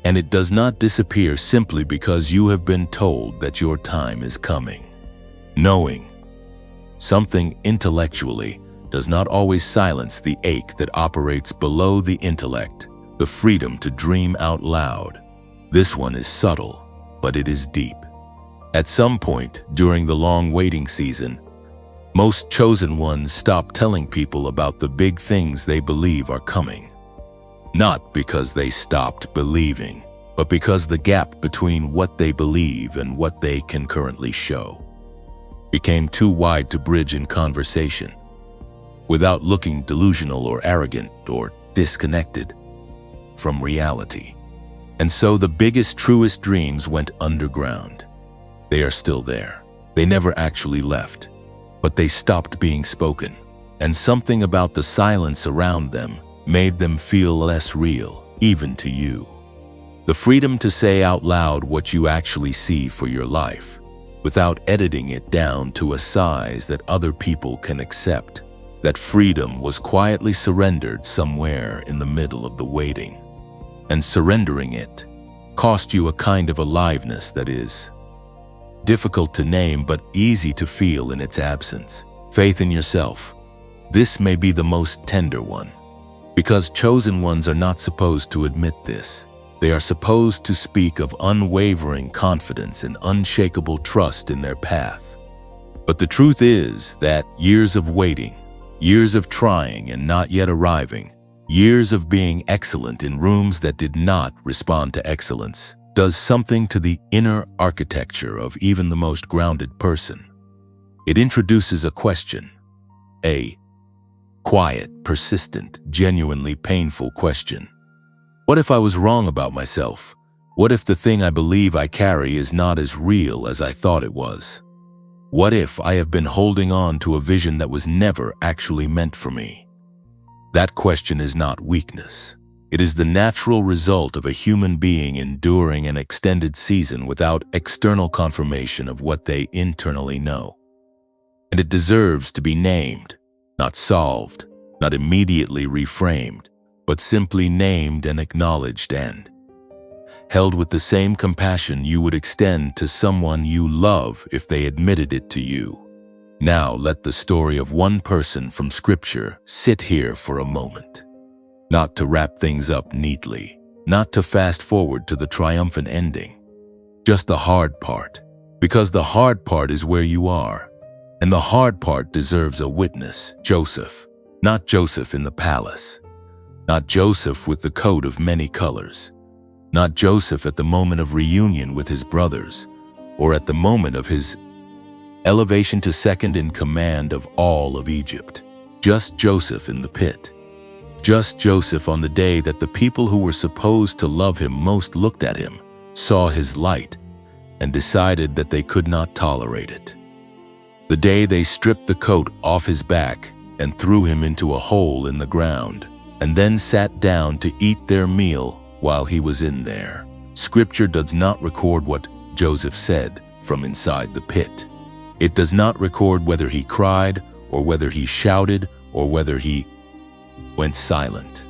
and it does not disappear simply because you have been told that your time is coming. Knowing something intellectually does not always silence the ache that operates below the intellect, the freedom to dream out loud. This one is subtle, but it is deep. At some point during the long waiting season, most chosen ones stop telling people about the big things they believe are coming. Not because they stopped believing, but because the gap between what they believe and what they can currently show became too wide to bridge in conversation, without looking delusional or arrogant or disconnected from reality. And so the biggest, truest dreams went underground. They are still there. They never actually left, but they stopped being spoken, and something about the silence around them made them feel less real, even to you. The freedom to say out loud what you actually see for your life, without editing it down to a size that other people can accept. That freedom was quietly surrendered somewhere in the middle of the waiting. And surrendering it cost you a kind of aliveness that is difficult to name but easy to feel in its absence. Faith in yourself. This may be the most tender one, because chosen ones are not supposed to admit this. They are supposed to speak of unwavering confidence and unshakable trust in their path. But the truth is that years of waiting, years of trying and not yet arriving, years of being excellent in rooms that did not respond to excellence, does something to the inner architecture of even the most grounded person. It introduces a question, a quiet, persistent, genuinely painful question. What if I was wrong about myself? What if the thing I believe I carry is not as real as I thought it was? What if I have been holding on to a vision that was never actually meant for me? That question is not weakness. It is the natural result of a human being enduring an extended season without external confirmation of what they internally know. And it deserves to be named, not solved, not immediately reframed, but simply named and acknowledged and held with the same compassion you would extend to someone you love if they admitted it to you. Now let the story of one person from Scripture sit here for a moment. Not to wrap things up neatly, not to fast forward to the triumphant ending. Just the hard part, because the hard part is where you are. And the hard part deserves a witness, Joseph. Not Joseph in the palace. Not Joseph with the coat of many colors. Not Joseph at the moment of reunion with his brothers, or at the moment of his elevation to second in command of all of Egypt. Just Joseph in the pit. Just Joseph on the day that the people who were supposed to love him most looked at him, saw his light, and decided that they could not tolerate it. The day they stripped the coat off his back and threw him into a hole in the ground, and then sat down to eat their meal while he was in there. Scripture does not record what Joseph said from inside the pit. It does not record whether he cried, or whether he shouted, or whether he went silent.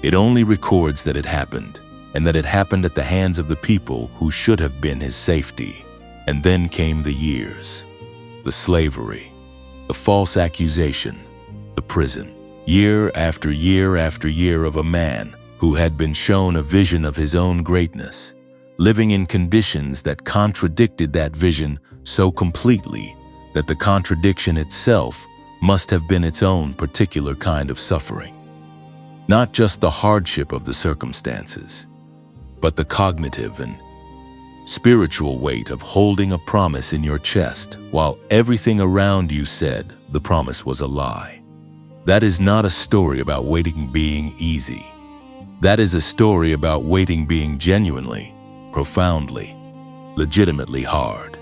It only records that it happened, and that it happened at the hands of the people who should have been his safety. And then came the years, the slavery, the false accusation, the prison. Year after year after year of a man who had been shown a vision of his own greatness, living in conditions that contradicted that vision so completely that the contradiction itself must have been its own particular kind of suffering. Not just the hardship of the circumstances, but the cognitive and spiritual weight of holding a promise in your chest while everything around you said the promise was a lie. That is not a story about waiting being easy. That is a story about waiting being genuinely, profoundly, legitimately hard.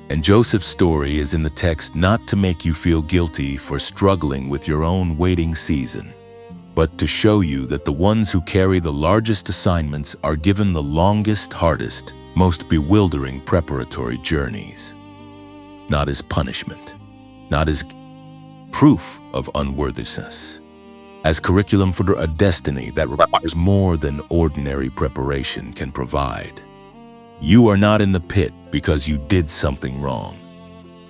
And Joseph's story is in the text not to make you feel guilty for struggling with your own waiting season, but to show you that the ones who carry the largest assignments are given the longest, hardest, most bewildering preparatory journeys. Not as punishment, not as proof of unworthiness, as curriculum for a destiny that requires more than ordinary preparation can provide. You are not in the pit because you did something wrong.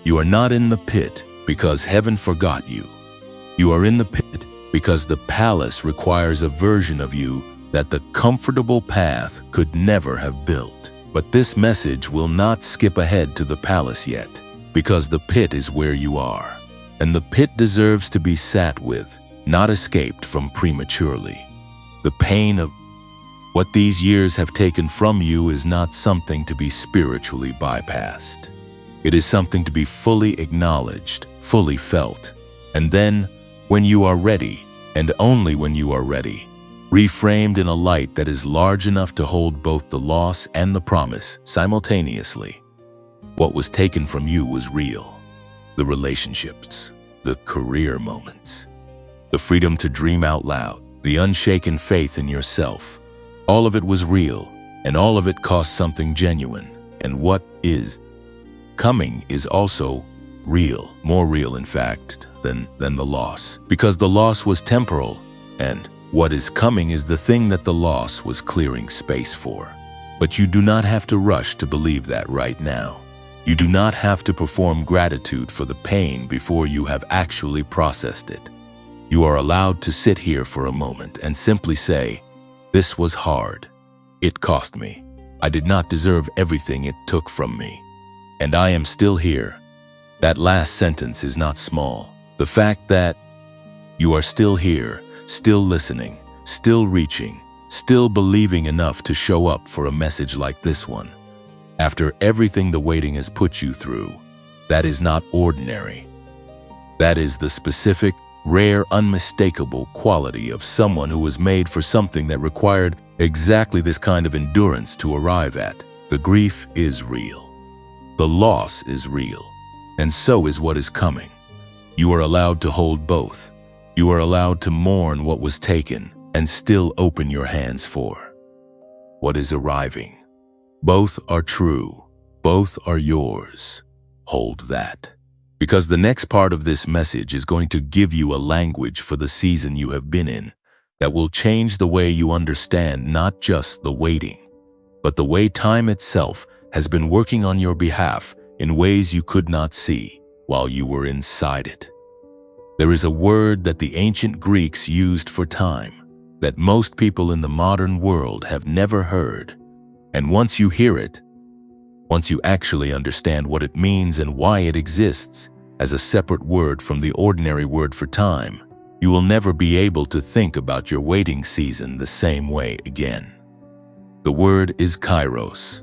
You are not in the pit because heaven forgot you. You are in the pit because the palace requires a version of you that the comfortable path could never have built. But this message will not skip ahead to the palace yet, because the pit is where you are. And the pit deserves to be sat with, not escaped from prematurely. The pain of what these years have taken from you is not something to be spiritually bypassed. It is something to be fully acknowledged, fully felt. And then, when you are ready, and only when you are ready, reframed in a light that is large enough to hold both the loss and the promise simultaneously. What was taken from you was real. The relationships, the career moments, the freedom to dream out loud, the unshaken faith in yourself. All of it was real, and all of it cost something genuine. And what is coming is also real, more real in fact than the loss, because the loss was temporal, and what is coming is the thing that the loss was clearing space for. But you do not have to rush to believe that right now. You do not have to perform gratitude for the pain before you have actually processed it. You are allowed to sit here for a moment and simply say, "This was hard. It cost me. I did not deserve everything it took from me. And I am still here." That last sentence is not small. The fact that you are still here, still listening, still reaching, still believing enough to show up for a message like this one, after everything the waiting has put you through, that is not ordinary. That is the specific, rare, unmistakable quality of someone who was made for something that required exactly this kind of endurance to arrive at. The grief is real. The loss is real. And so is what is coming. You are allowed to hold both. You are allowed to mourn what was taken and still open your hands for what is arriving. Both are true. Both are yours. Hold that. Because the next part of this message is going to give you a language for the season you have been in that will change the way you understand not just the waiting, but the way time itself has been working on your behalf in ways you could not see while you were inside it. There is a word that the ancient Greeks used for time that most people in the modern world have never heard. And once you hear it, once you actually understand what it means and why it exists as a separate word from the ordinary word for time, you will never be able to think about your waiting season the same way again. The word is kairos.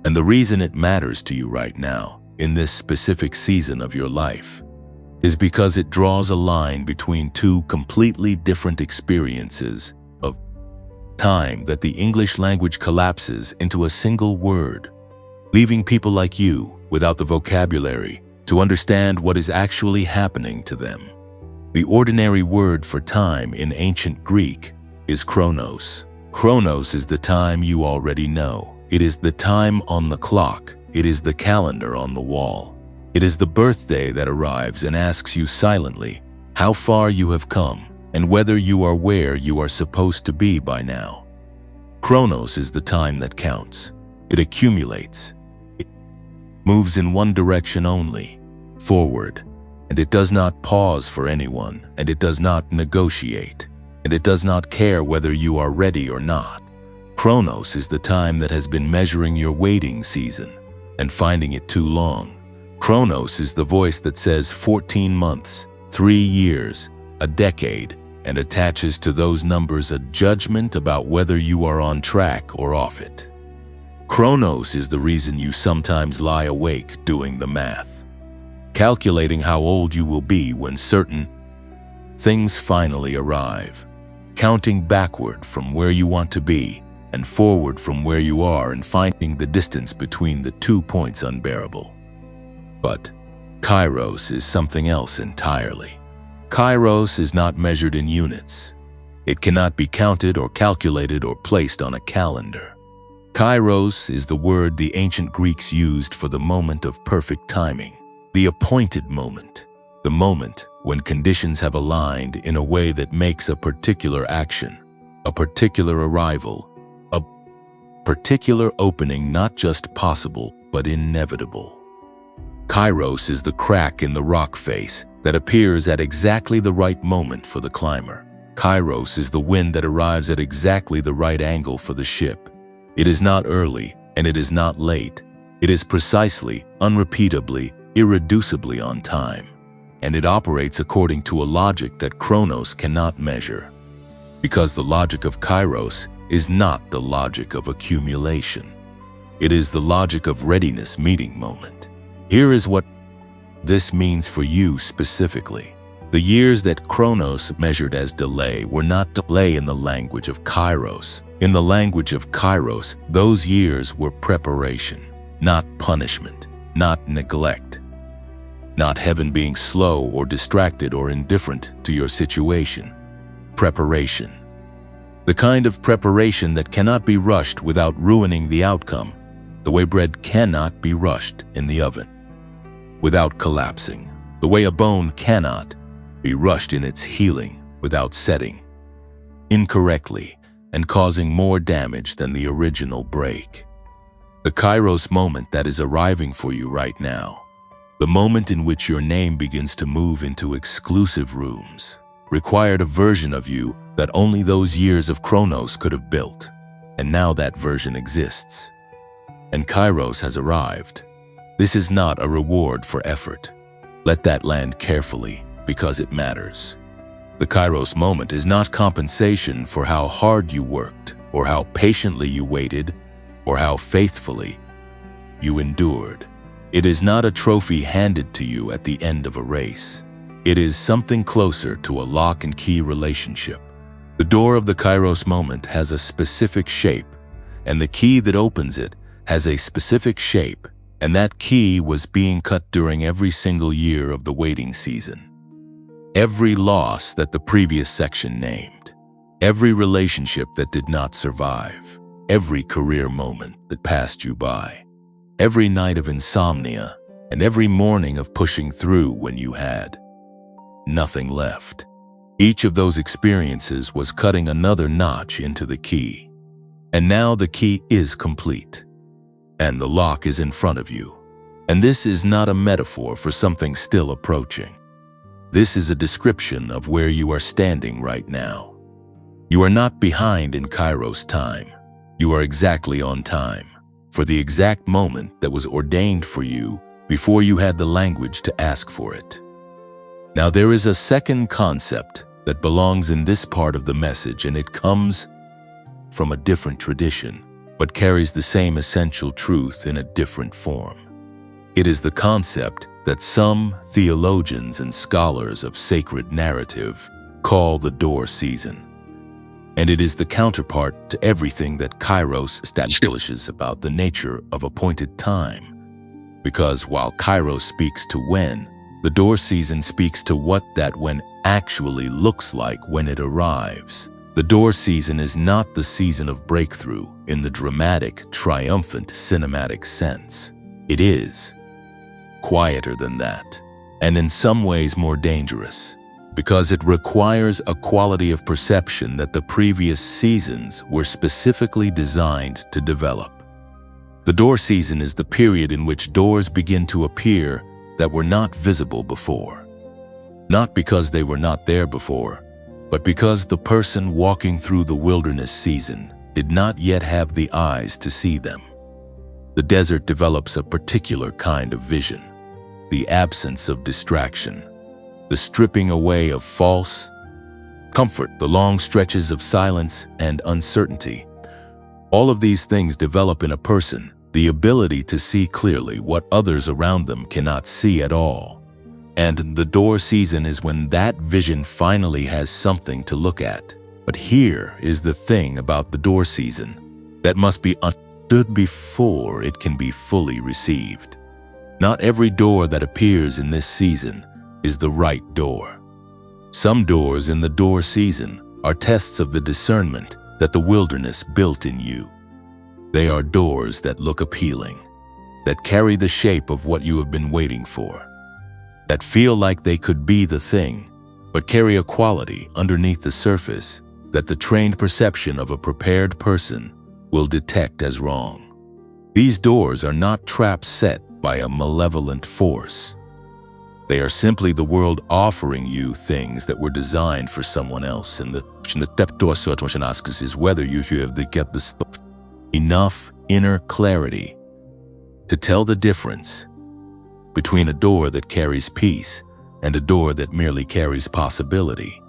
And the reason it matters to you right now, in this specific season of your life, is because it draws a line between two completely different experiences of time that the English language collapses into a single word, leaving people like you without the vocabulary to understand what is actually happening to them. The ordinary word for time in ancient Greek is chronos. Chronos is the time you already know. It is the time on the clock. It is the calendar on the wall. It is the birthday that arrives and asks you silently how far you have come and whether you are where you are supposed to be by now. Chronos is the time that counts. It accumulates. It moves in one direction only, forward, and it does not pause for anyone, and it does not negotiate, and it does not care whether you are ready or not. Chronos is the time that has been measuring your waiting season and finding it too long. Chronos is the voice that says 14 months, 3 years, a decade, and attaches to those numbers a judgment about whether you are on track or off it. Chronos is the reason you sometimes lie awake doing the math, calculating how old you will be when certain things finally arrive, counting backward from where you want to be and forward from where you are and finding the distance between the 2 points unbearable. But kairos is something else entirely. Kairos is not measured in units. It cannot be counted or calculated or placed on a calendar. Kairos is the word the ancient Greeks used for the moment of perfect timing, the appointed moment, the moment when conditions have aligned in a way that makes a particular action, a particular arrival, a particular opening not just possible but inevitable. Kairos is the crack in the rock face that appears at exactly the right moment for the climber. Kairos is the wind that arrives at exactly the right angle for the ship. It is not early and it is not late. It is precisely, unrepeatably, irreducibly on time. And it operates according to a logic that Chronos cannot measure. Because the logic of Kairos is not the logic of accumulation. It is the logic of readiness meeting moment. Here is what this means for you specifically. The years that Chronos measured as delay were not delay in the language of Kairos. In the language of Kairos, those years were preparation, not punishment, not neglect, not heaven being slow or distracted or indifferent to your situation. Preparation. The kind of preparation that cannot be rushed without ruining the outcome, the way bread cannot be rushed in the oven without collapsing, the way a bone cannot be rushed in its healing without setting incorrectly and causing more damage than the original break. The Kairos moment that is arriving for you right now, the moment in which your name begins to move into exclusive rooms, required a version of you that only those years of Chronos could have built, and now that version exists. And Kairos has arrived. This is not a reward for effort. Let that land carefully, because it matters. The Kairos moment is not compensation for how hard you worked, or how patiently you waited, or how faithfully you endured. It is not a trophy handed to you at the end of a race. It is something closer to a lock and key relationship. The door of the Kairos moment has a specific shape, and the key that opens it has a specific shape, and that key was being cut during every single year of the waiting season. Every loss that the previous section named, Every relationship that did not survive, every career moment that passed you by, every night of insomnia, and every morning of pushing through when you had nothing left. Each of those experiences was cutting another notch into the key. And now the key is complete, and the lock is in front of you. And this is not a metaphor for something still approaching. This is a description of where you are standing right now. You are not behind in Kairos time. You are exactly on time, for the exact moment that was ordained for you before you had the language to ask for it. Now there is a second concept that belongs in this part of the message, and it comes from a different tradition, but carries the same essential truth in a different form. It is the concept that some theologians and scholars of sacred narrative call the door season. And it is the counterpart to everything that Kairos establishes about the nature of appointed time. Because while Kairos speaks to when, the door season speaks to what that when actually looks like when it arrives. The door season is not the season of breakthrough in the dramatic, triumphant, cinematic sense. It is quieter than that, and in some ways more dangerous, because it requires a quality of perception that the previous seasons were specifically designed to develop. The door season is the period in which doors begin to appear that were not visible before. Not because they were not there before, but because the person walking through the wilderness season did not yet have the eyes to see them. The desert develops a particular kind of vision, the absence of distraction, the stripping away of false comfort, the long stretches of silence and uncertainty. All of these things develop in a person the ability to see clearly what others around them cannot see at all. And the door season is when that vision finally has something to look at. But here is the thing about the door season that must be understood before it can be fully received. Not every door that appears in this season is the right door. Some doors in the door season are tests of the discernment that the wilderness built in you. They are doors that look appealing, that carry the shape of what you have been waiting for, that feel like they could be the thing, but carry a quality underneath the surface that the trained perception of a prepared person will detect as wrong. These doors are not traps set by a malevolent force. They are simply the world offering you things that were designed for someone else. And the question asks is whether you have enough inner clarity to tell the difference between a door that carries peace and a door that merely carries possibility.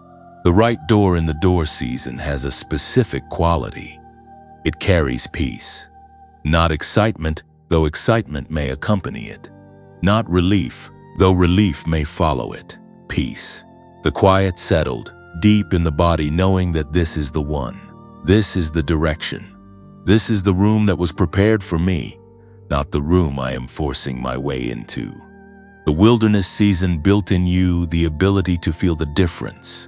The right door in the door season has a specific quality. It carries peace. Not excitement, though excitement may accompany it. Not relief, though relief may follow it. Peace. The quiet settled, deep in the body, knowing that this is the one. This is the direction. This is the room that was prepared for me, not the room I am forcing my way into. The wilderness season built in you the ability to feel the difference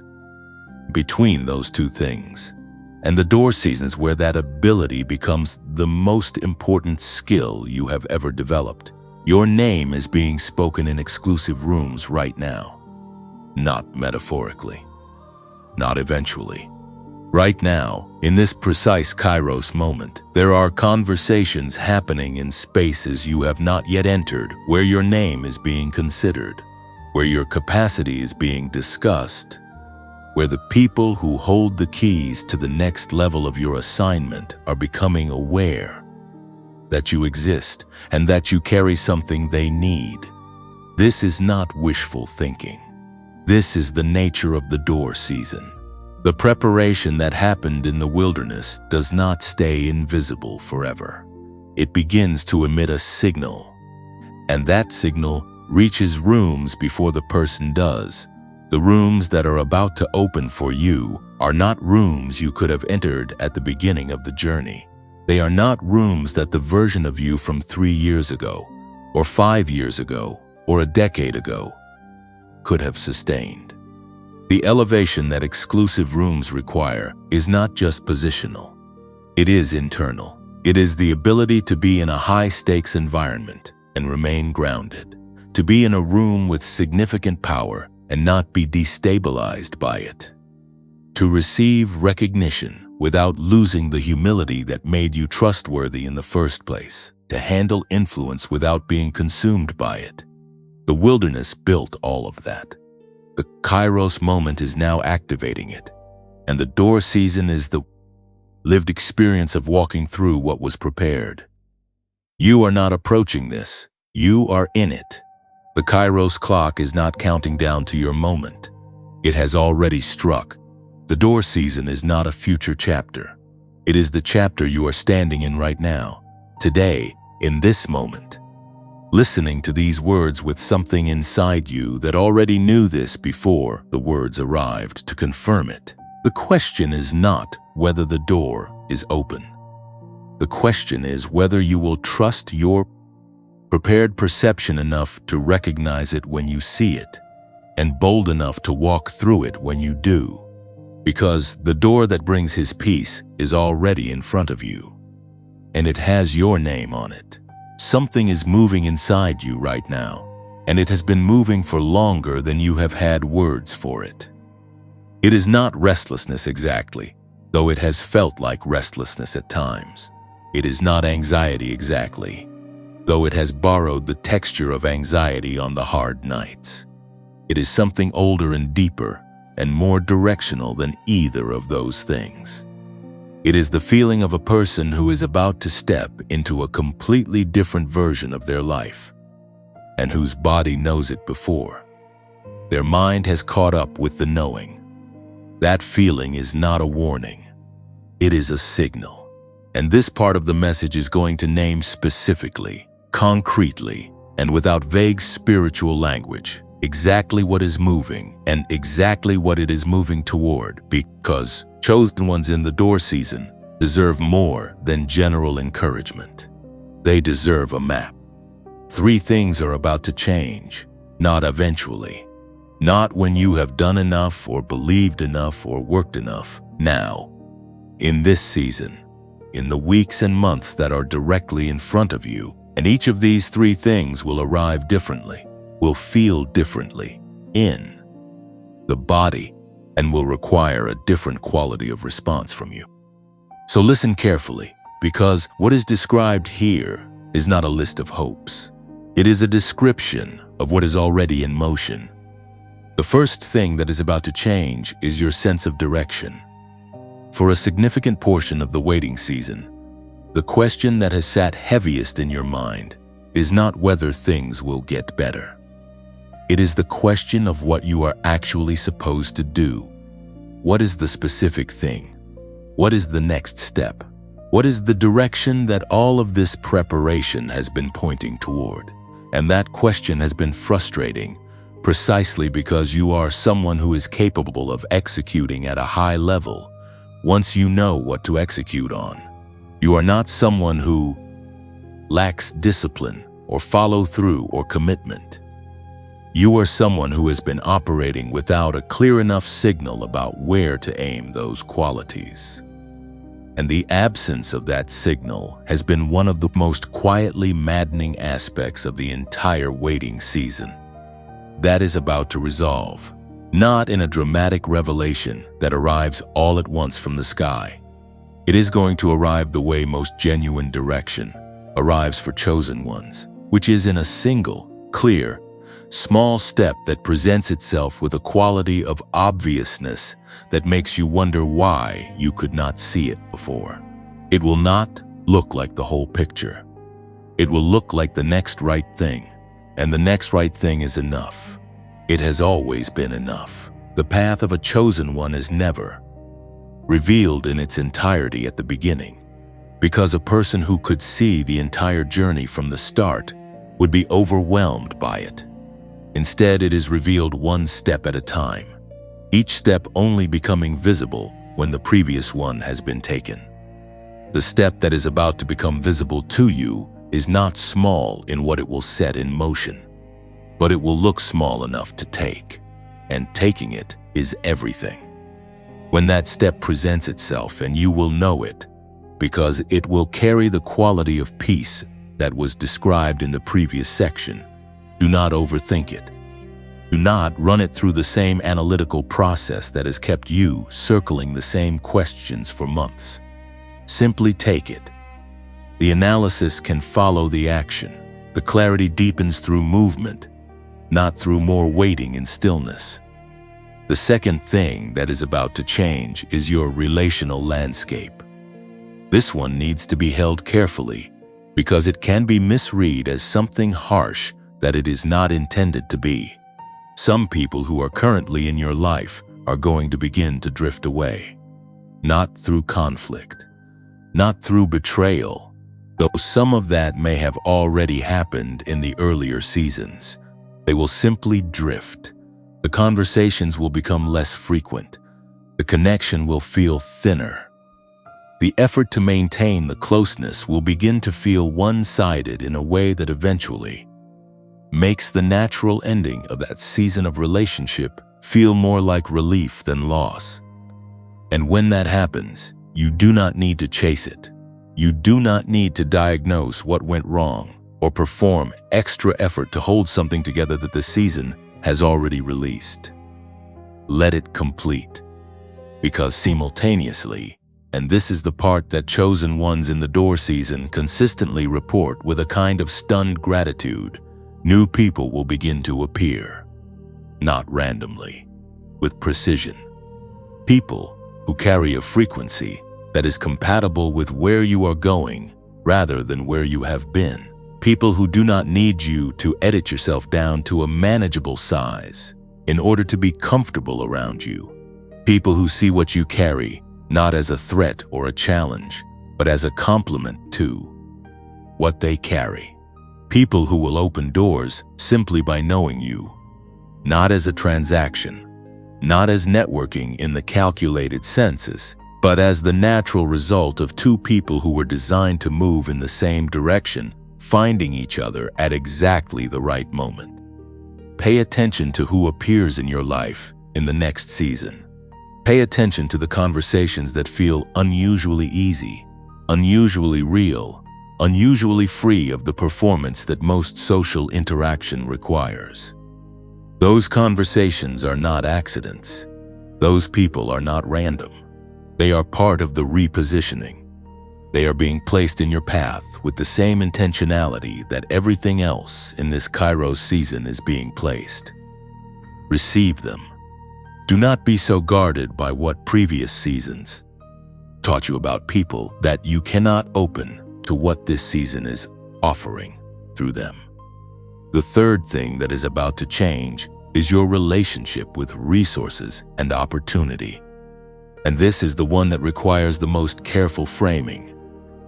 between those two things. And the door seasons where that ability becomes the most important skill you have ever developed. Your name is being spoken in exclusive rooms right now. Not metaphorically. Not eventually. Right now, in this precise Kairos moment, there are conversations happening in spaces you have not yet entered, where your name is being considered, where your capacity is being discussed, where the people who hold the keys to the next level of your assignment are becoming aware that you exist and that you carry something they need. This is not wishful thinking. This is the nature of the door season. The preparation that happened in the wilderness does not stay invisible forever. It begins to emit a signal, and that signal reaches rooms before the person does. The rooms that are about to open for you are not rooms you could have entered at the beginning of the journey. They are not rooms that the version of you from 3 years ago, or 5 years ago, or a decade ago could have sustained. The elevation that exclusive rooms require is not just positional. It is internal. It is the ability to be in a high-stakes environment and remain grounded, to be in a room with significant power and not be destabilized by it, to receive recognition without losing the humility that made you trustworthy in the first place, to handle influence without being consumed by it. The wilderness built all of that. The Kairos moment is now activating it, and the door season is the lived experience of walking through what was prepared. You are not approaching this, you are in it. The Kairos clock is not counting down to your moment. It has already struck. The door season is not a future chapter. It is the chapter you are standing in right now, today, in this moment. Listening to these words with something inside you that already knew this before the words arrived to confirm it. The question is not whether the door is open. The question is whether you will trust your prepared perception enough to recognize it when you see it, and bold enough to walk through it when you do. Because the door that brings his peace is already in front of you, and it has your name on it. Something is moving inside you right now, and it has been moving for longer than you have had words for it. It is not restlessness exactly, though it has felt like restlessness at times. It is not anxiety exactly, though it has borrowed the texture of anxiety on the hard nights. It is something older and deeper and more directional than either of those things. It is the feeling of a person who is about to step into a completely different version of their life, and whose body knows it before. Their mind has caught up with the knowing. That feeling is not a warning. It is a signal. And this part of the message is going to name specifically, concretely, and without vague spiritual language, exactly what is moving and exactly what it is moving toward, because chosen ones in the door season deserve more than general encouragement. They deserve a map. 3 things are about to change, not eventually. Not when you have done enough or believed enough or worked enough. Now, in this season, in the weeks and months that are directly in front of you, and each of these 3 things will arrive differently, will feel differently in the body, and will require a different quality of response from you. So listen carefully, because what is described here is not a list of hopes. It is a description of what is already in motion. The first thing that is about to change is your sense of direction. For a significant portion of the waiting season, the question that has sat heaviest in your mind is not whether things will get better. It is the question of what you are actually supposed to do. What is the specific thing? What is the next step? What is the direction that all of this preparation has been pointing toward? And that question has been frustrating, precisely because you are someone who is capable of executing at a high level once you know what to execute on. You are not someone who lacks discipline or follow through or commitment. You are someone who has been operating without a clear enough signal about where to aim those qualities. And the absence of that signal has been one of the most quietly maddening aspects of the entire waiting season. That is about to resolve, not in a dramatic revelation that arrives all at once from the sky. It is going to arrive the way most genuine direction arrives for chosen ones, which is in a single, clear, small step that presents itself with a quality of obviousness that makes you wonder why you could not see it before. It will not look like the whole picture. It will look like the next right thing, and the next right thing is enough. It has always been enough. The path of a chosen one is never revealed in its entirety at the beginning, because a person who could see the entire journey from the start would be overwhelmed by it. Instead, it is revealed one step at a time, each step only becoming visible when the previous one has been taken. The step that is about to become visible to you is not small in what it will set in motion, but it will look small enough to take. and taking it is everything. When that step presents itself, and you will know it, because it will carry the quality of peace that was described in the previous section. Do not overthink it. Do not run it through the same analytical process that has kept you circling the same questions for months. Simply take it. The analysis can follow the action. The clarity deepens through movement, not through more waiting in stillness. The second thing that is about to change is your relational landscape. This one needs to be held carefully because it can be misread as something harsh that it is not intended to be. Some people who are currently in your life are going to begin to drift away. Not through conflict, not through betrayal, though some of that may have already happened in the earlier seasons. They will simply drift. The conversations will become less frequent. The connection will feel thinner. The effort to maintain the closeness will begin to feel one-sided in a way that eventually makes the natural ending of that season of relationship feel more like relief than loss. And when that happens, you do not need to chase it. You do not need to diagnose what went wrong or perform extra effort to hold something together that the season has already released. Let it complete. Because simultaneously, and this is the part that chosen ones in the door season consistently report with a kind of stunned gratitude, new people will begin to appear. Not randomly, with precision. People who carry a frequency that is compatible with where you are going rather than where you have been. People who do not need you to edit yourself down to a manageable size in order to be comfortable around you. People who see what you carry not as a threat or a challenge, but as a complement to what they carry. People who will open doors simply by knowing you, not as a transaction, not as networking in the calculated senses, but as the natural result of two people who were designed to move in the same direction, finding each other at exactly the right moment. Pay attention to who appears in your life in the next season. Pay attention to the conversations that feel unusually easy, unusually real, unusually free of the performance that most social interaction requires. Those conversations are not accidents. Those people are not random. They are part of the repositioning. They are being placed in your path with the same intentionality that everything else in this Kairos season is being placed. Receive them. Do not be so guarded by what previous seasons taught you about people that you cannot open to what this season is offering through them. The third thing that is about to change is your relationship with resources and opportunity. And this is the one that requires the most careful framing,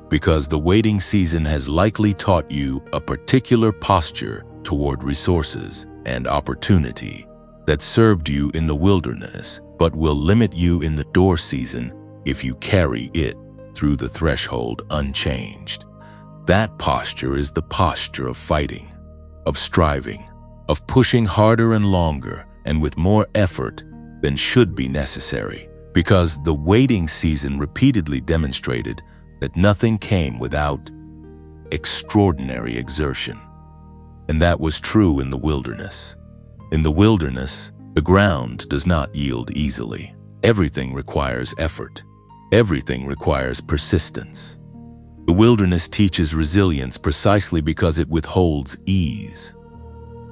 because the waiting season has likely taught you a particular posture toward resources and opportunity that served you in the wilderness, but will limit you in the door season if you carry it through the threshold unchanged. That posture is the posture of fighting, of striving, of pushing harder and longer and with more effort than should be necessary, because the waiting season repeatedly demonstrated that nothing came without extraordinary exertion. And that was true in the wilderness. In the wilderness, the ground does not yield easily. Everything requires effort. Everything requires persistence. The wilderness teaches resilience precisely because it withholds ease.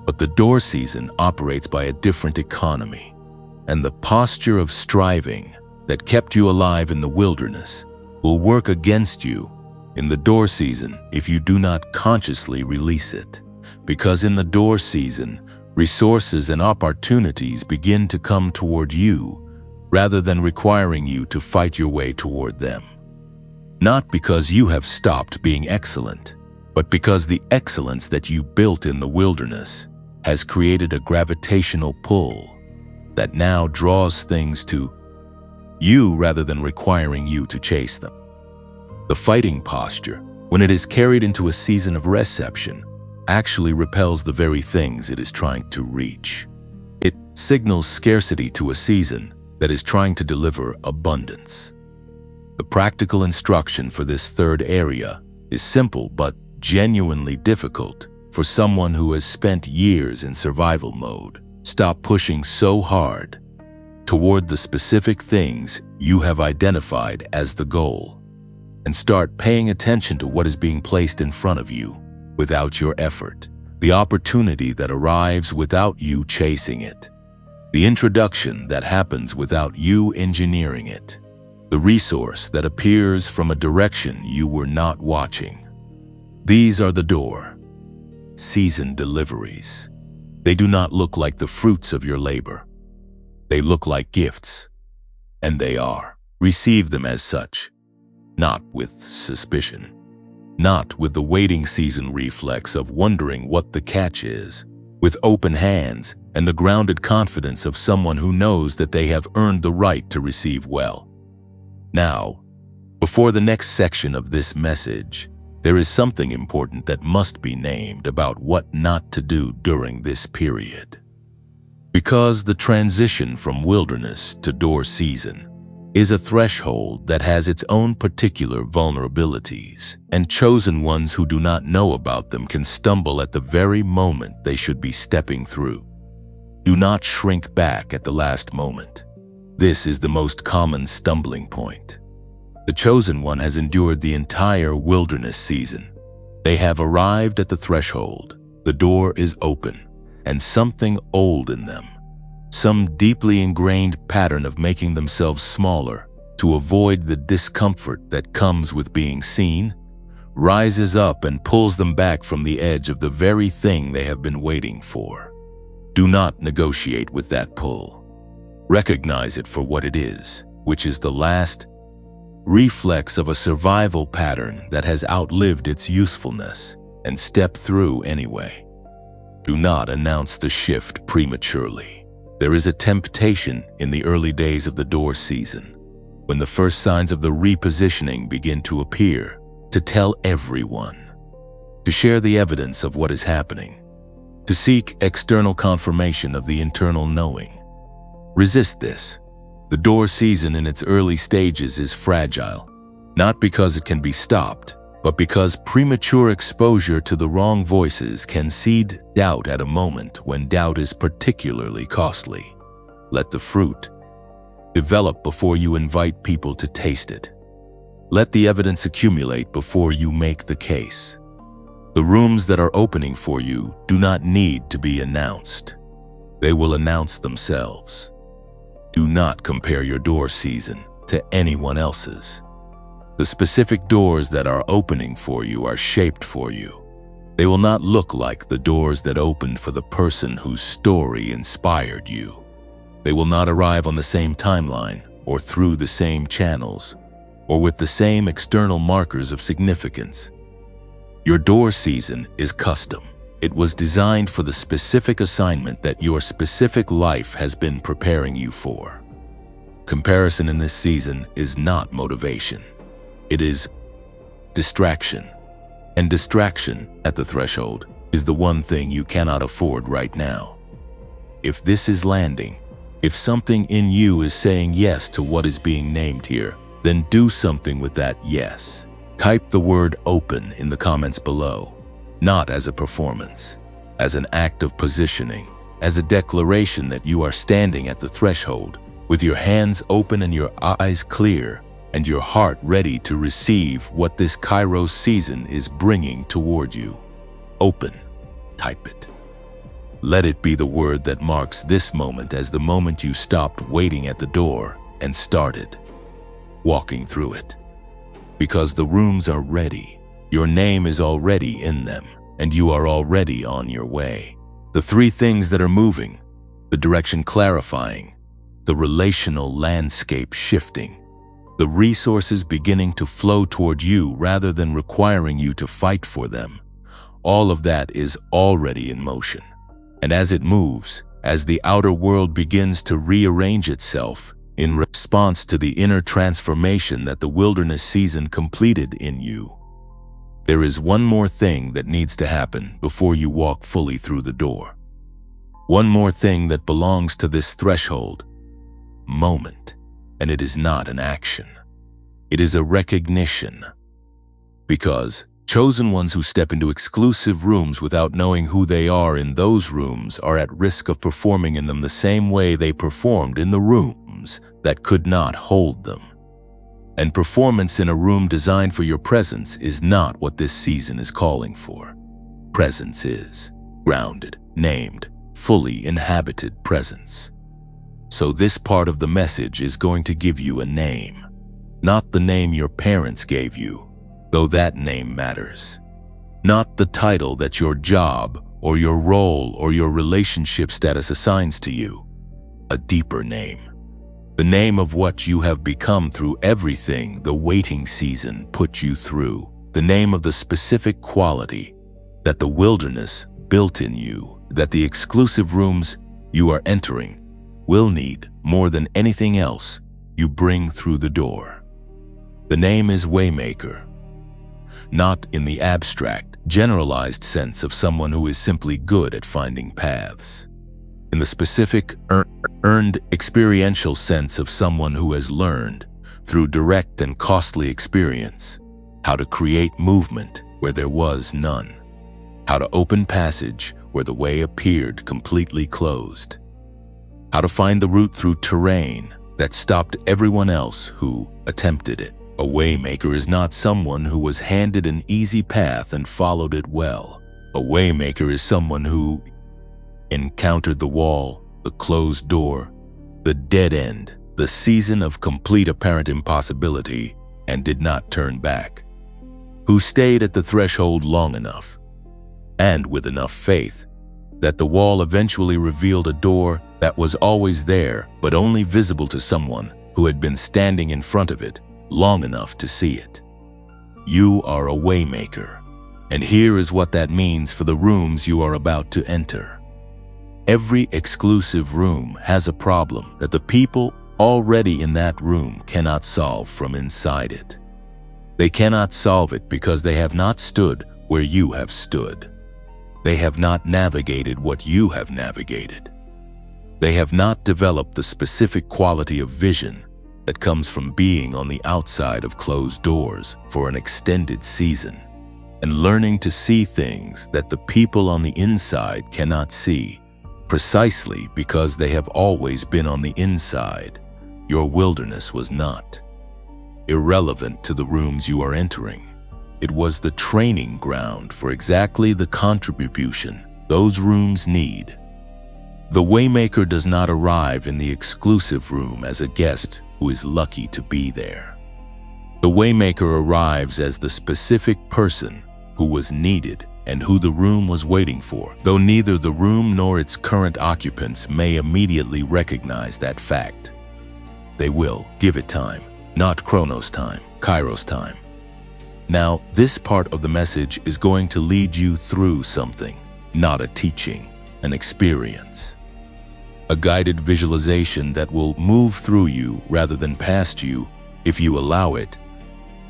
But the door season operates by a different economy, and the posture of striving that kept you alive in the wilderness will work against you in the door season if you do not consciously release it. Because in the door season, resources and opportunities begin to come toward you rather than requiring you to fight your way toward them. Not because you have stopped being excellent, but because the excellence that you built in the wilderness has created a gravitational pull that now draws things to you rather than requiring you to chase them. The fighting posture, when it is carried into a season of reception, actually repels the very things it is trying to reach. It signals scarcity to a season that is trying to deliver abundance. The practical instruction for this third area is simple but genuinely difficult for someone who has spent years in survival mode. Stop pushing so hard toward the specific things you have identified as the goal, and start paying attention to what is being placed in front of you without your effort, the opportunity that arrives without you chasing it, the introduction that happens without you engineering it, the resource that appears from a direction you were not watching. These are the door season deliveries. They do not look like the fruits of your labor. They look like gifts, and they are. Receive them as such, not with suspicion, not with the waiting season reflex of wondering what the catch is, with open hands and the grounded confidence of someone who knows that they have earned the right to receive well. Now, before the next section of this message, there is something important that must be named about what not to do during this period. Because the transition from wilderness to door season is a threshold that has its own particular vulnerabilities, and chosen ones who do not know about them can stumble at the very moment they should be stepping through. Do not shrink back at the last moment. This is the most common stumbling point. The chosen one has endured the entire wilderness season. They have arrived at the threshold. The door is open, and something old in them, some deeply ingrained pattern of making themselves smaller to avoid the discomfort that comes with being seen, rises up and pulls them back from the edge of the very thing they have been waiting for. Do not negotiate with that pull. Recognize it for what it is, which is the last reflex of a survival pattern that has outlived its usefulness, and step through anyway. Do not announce the shift prematurely. There is a temptation in the early days of the door season, when the first signs of the repositioning begin to appear, to tell everyone, to share the evidence of what is happening, to seek external confirmation of the internal knowing. Resist this. The door season in its early stages is fragile, not because it can be stopped, but because premature exposure to the wrong voices can seed doubt at a moment when doubt is particularly costly. Let the fruit develop before you invite people to taste it. Let the evidence accumulate before you make the case. The rooms that are opening for you do not need to be announced. They will announce themselves. Do not compare your door season to anyone else's. The specific doors that are opening for you are shaped for you. They will not look like the doors that opened for the person whose story inspired you. They will not arrive on the same timeline or through the same channels or with the same external markers of significance. Your door season is custom. It was designed for the specific assignment that your specific life has been preparing you for. Comparison in this season is not motivation. It is distraction. And distraction at the threshold is the one thing you cannot afford right now. If this is landing, if something in you is saying yes to what is being named here, then do something with that yes. Type the word open in the comments below. Not as a performance, as an act of positioning, as a declaration that you are standing at the threshold, with your hands open and your eyes clear, and your heart ready to receive what this Kairos season is bringing toward you. Open. Type it. Let it be the word that marks this moment as the moment you stopped waiting at the door and started walking through it. Because the rooms are ready. Your name is already in them, and you are already on your way. The three things that are moving, the direction clarifying, the relational landscape shifting, the resources beginning to flow toward you rather than requiring you to fight for them. All of that is already in motion. And as it moves, as the outer world begins to rearrange itself in response to the inner transformation that the wilderness season completed in you, there is one more thing that needs to happen before you walk fully through the door. One more thing that belongs to this threshold: moment. And it is not an action. It is a recognition. Because chosen ones who step into exclusive rooms without knowing who they are in those rooms are at risk of performing in them the same way they performed in the rooms that could not hold them. And performance in a room designed for your presence is not what this season is calling for. Presence is grounded, named, fully inhabited presence. So this part of the message is going to give you a name. Not the name your parents gave you, though that name matters. Not the title that your job or your role or your relationship status assigns to you. A deeper name. The name of what you have become through everything the waiting season put you through. The name of the specific quality that the wilderness built in you, that the exclusive rooms you are entering will need more than anything else you bring through the door. The name is Waymaker. Not in the abstract, generalized sense of someone who is simply good at finding paths. In the specific, earned experiential sense of someone who has learned, through direct and costly experience, how to create movement where there was none, how to open passage where the way appeared completely closed, how to find the route through terrain that stopped everyone else who attempted it. A waymaker is not someone who was handed an easy path and followed it well. A waymaker is someone who encountered the wall, the closed door, the dead end, the season of complete apparent impossibility, and did not turn back. Who stayed at the threshold long enough, and with enough faith, that the wall eventually revealed a door that was always there, but only visible to someone who had been standing in front of it long enough to see it. You are a waymaker, and here is what that means for the rooms you are about to enter. Every exclusive room has a problem that the people already in that room cannot solve from inside it. They cannot solve it because they have not stood where you have stood. They have not navigated what you have navigated. They have not developed the specific quality of vision that comes from being on the outside of closed doors for an extended season and learning to see things that the people on the inside cannot see, precisely because they have always been on the inside. Your wilderness was not irrelevant to the rooms you are entering. It was the training ground for exactly the contribution those rooms need. The waymaker does not arrive in the exclusive room as a guest who is lucky to be there. The waymaker arrives as the specific person who was needed and who the room was waiting for, though neither the room nor its current occupants may immediately recognize that fact. They will give it time, not Chronos time, Kairos time. Now, this part of the message is going to lead you through something, not a teaching, an experience. A guided visualization that will move through you rather than past you if you allow it,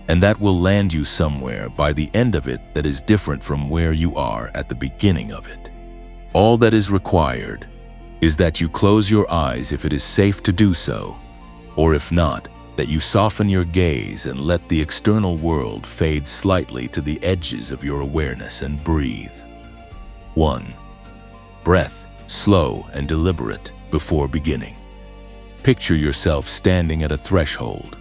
and that will land you somewhere by the end of it that is different from where you are at the beginning of it. All that is required is that you close your eyes if it is safe to do so, or if not, that you soften your gaze and let the external world fade slightly to the edges of your awareness and breathe. 1. Breath, slow and deliberate before beginning. Picture yourself standing at a threshold.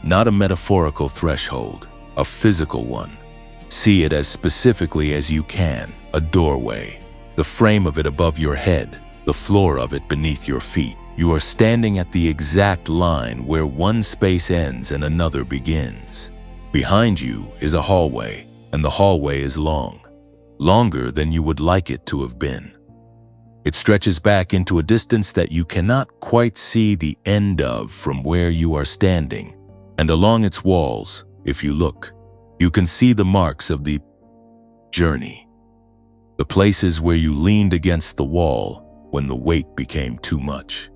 Not a metaphorical threshold, a physical one. See it as specifically as you can, a doorway, the frame of it above your head, the floor of it beneath your feet. You are standing at the exact line where one space ends and another begins. Behind you is a hallway, and the hallway is long, longer than you would like it to have been. It stretches back into a distance that you cannot quite see the end of from where you are standing, and along its walls, if you look, you can see the marks of the journey, the places where you leaned against the wall when the weight became too much,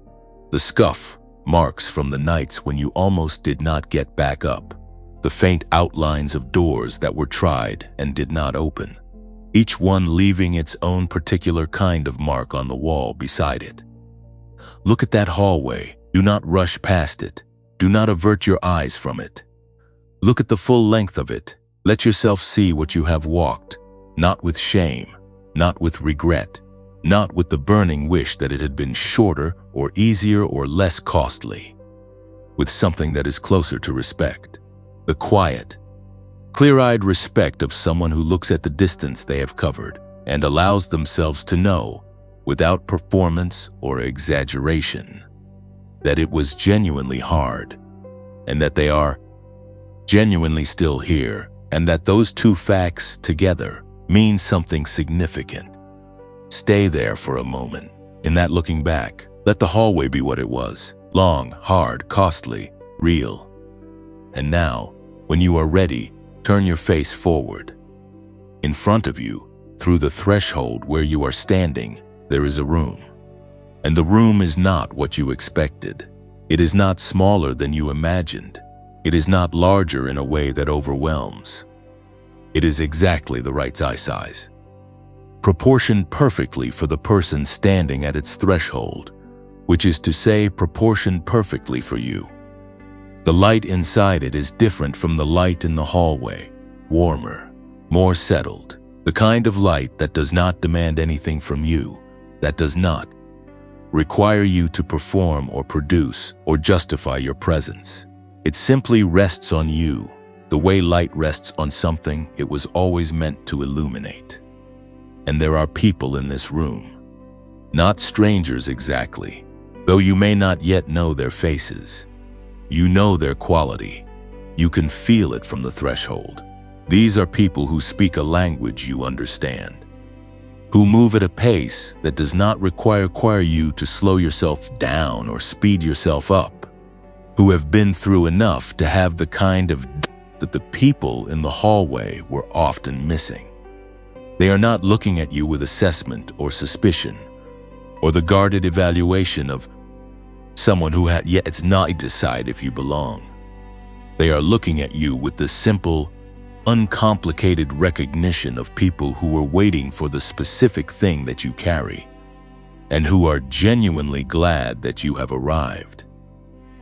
the scuff marks from the nights when you almost did not get back up, the faint outlines of doors that were tried and did not open, each one leaving its own particular kind of mark on the wall beside it. Look at that hallway. Do not rush past it. Do not avert your eyes from it. Look at the full length of it. Let yourself see what you have walked, not with shame, not with regret, not with the burning wish that it had been shorter or easier or less costly, with something that is closer to respect, the quiet, clear-eyed respect of someone who looks at the distance they have covered and allows themselves to know, without performance or exaggeration, that it was genuinely hard, and that they are genuinely still here, and that those two facts together mean something significant. Stay there for a moment. In that looking back, let the hallway be what it was: long, hard, costly, real. And now, when you are ready, turn your face forward. In front of you, through the threshold where you are standing, there is a room. And the room is not what you expected. It is not smaller than you imagined. It is not larger in a way that overwhelms. It is exactly the right size, proportioned perfectly for the person standing at its threshold, which is to say, proportioned perfectly for you. The light inside it is different from the light in the hallway, warmer, more settled, the kind of light that does not demand anything from you, that does not require you to perform or produce or justify your presence. It simply rests on you, the way light rests on something it was always meant to illuminate. And there are people in this room, not strangers exactly, though you may not yet know their faces. You know their quality. You can feel it from the threshold. These are people who speak a language you understand, who move at a pace that does not require you to slow yourself down or speed yourself up, who have been through enough to have the kind of that the people in the hallway were often missing. They are not looking at you with assessment or suspicion, or the guarded evaluation of someone who had yet not decided if you belong. They are looking at you with the simple, uncomplicated recognition of people who were waiting for the specific thing that you carry, and who are genuinely glad that you have arrived.